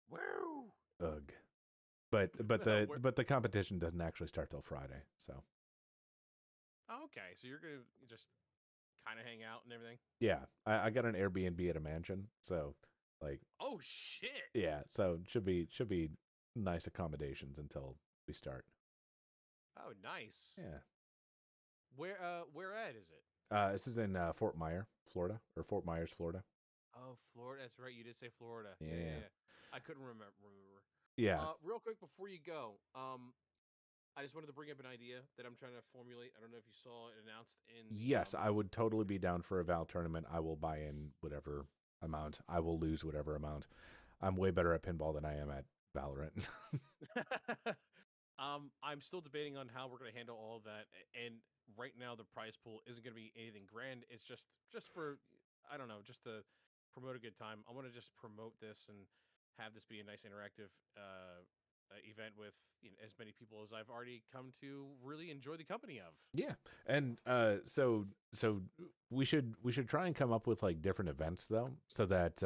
Woo! Ugh. But the competition doesn't actually start till Friday. So. Oh, okay, so you're gonna just kind of hang out and everything. Yeah, I got an Airbnb at a mansion, so like. Oh shit! Yeah, so should be nice accommodations until we start. Oh, nice. Yeah. Where at is it? This is in Fort Myers, Florida. Oh, Florida. That's right. You did say Florida. Yeah. I couldn't remember. Yeah. Real quick before you go, I just wanted to bring up an idea that I'm trying to formulate. I don't know if you saw it announced in. Yes, I would totally be down for a Val tournament. I will buy in whatever amount. I will lose whatever amount. I'm way better at pinball than I am at Valorant. I'm still debating on how we're going to handle all of that. And right now, the prize pool isn't going to be anything grand. It's just for, I don't know, just to promote a good time. I want to just promote this and have this be a nice interactive event with as many people as I've already come to really enjoy the company of. Yeah, and so we should try and come up with like different events though, so that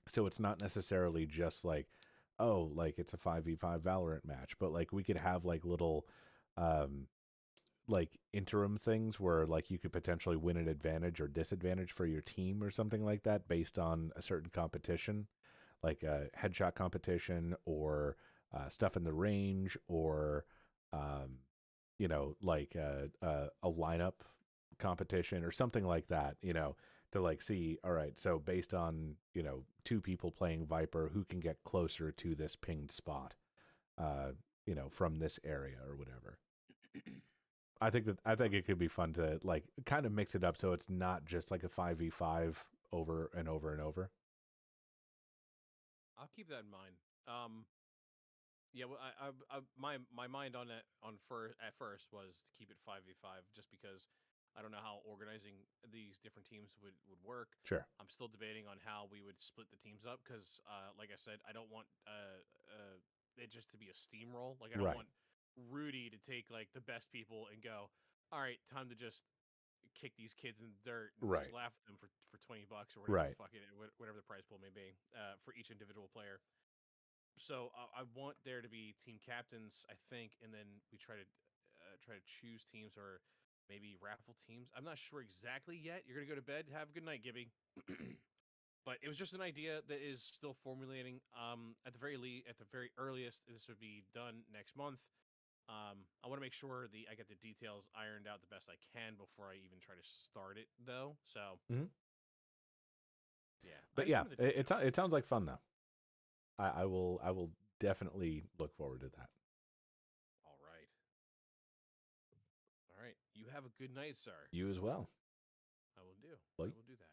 so it's not necessarily just like oh, like it's a 5v5 Valorant match, but like we could have like little like interim things where like you could potentially win an advantage or disadvantage for your team or something like that based on a certain competition, like a headshot competition or stuff in the range or like a lineup competition or something like that, to like see, all right, so based on, two people playing Viper, who can get closer to this pinged spot, from this area or whatever. I think it could be fun to like kind of mix it up so it's not just like a 5v5 over and over and over. I'll keep that in mind. Yeah, well, my mind on it at first was to keep it 5v5, just because I don't know how organizing these different teams would work. Sure. I'm still debating on how we would split the teams up because, like I said, I don't want it just to be a steamroll. Like I don't Right. want Rudy to take like the best people and go, all right, time to just kick these kids in the dirt and Right. just laugh at them for $20 or whatever Right. whatever the prize pool may be for each individual player. So I want there to be team captains, I think, and then we try to choose teams or maybe raffle teams. I'm not sure exactly yet. You're gonna go to bed. Have a good night, Gibby. But it was just an idea that is still formulating. At the very earliest, this would be done next month. I want to make sure I get the details ironed out the best I can before I even try to start it, though. So, yeah. But yeah, it sounds like fun though. I will definitely look forward to that. All right. All right. You have a good night, sir. You as well. I will do. Bye. I will do that.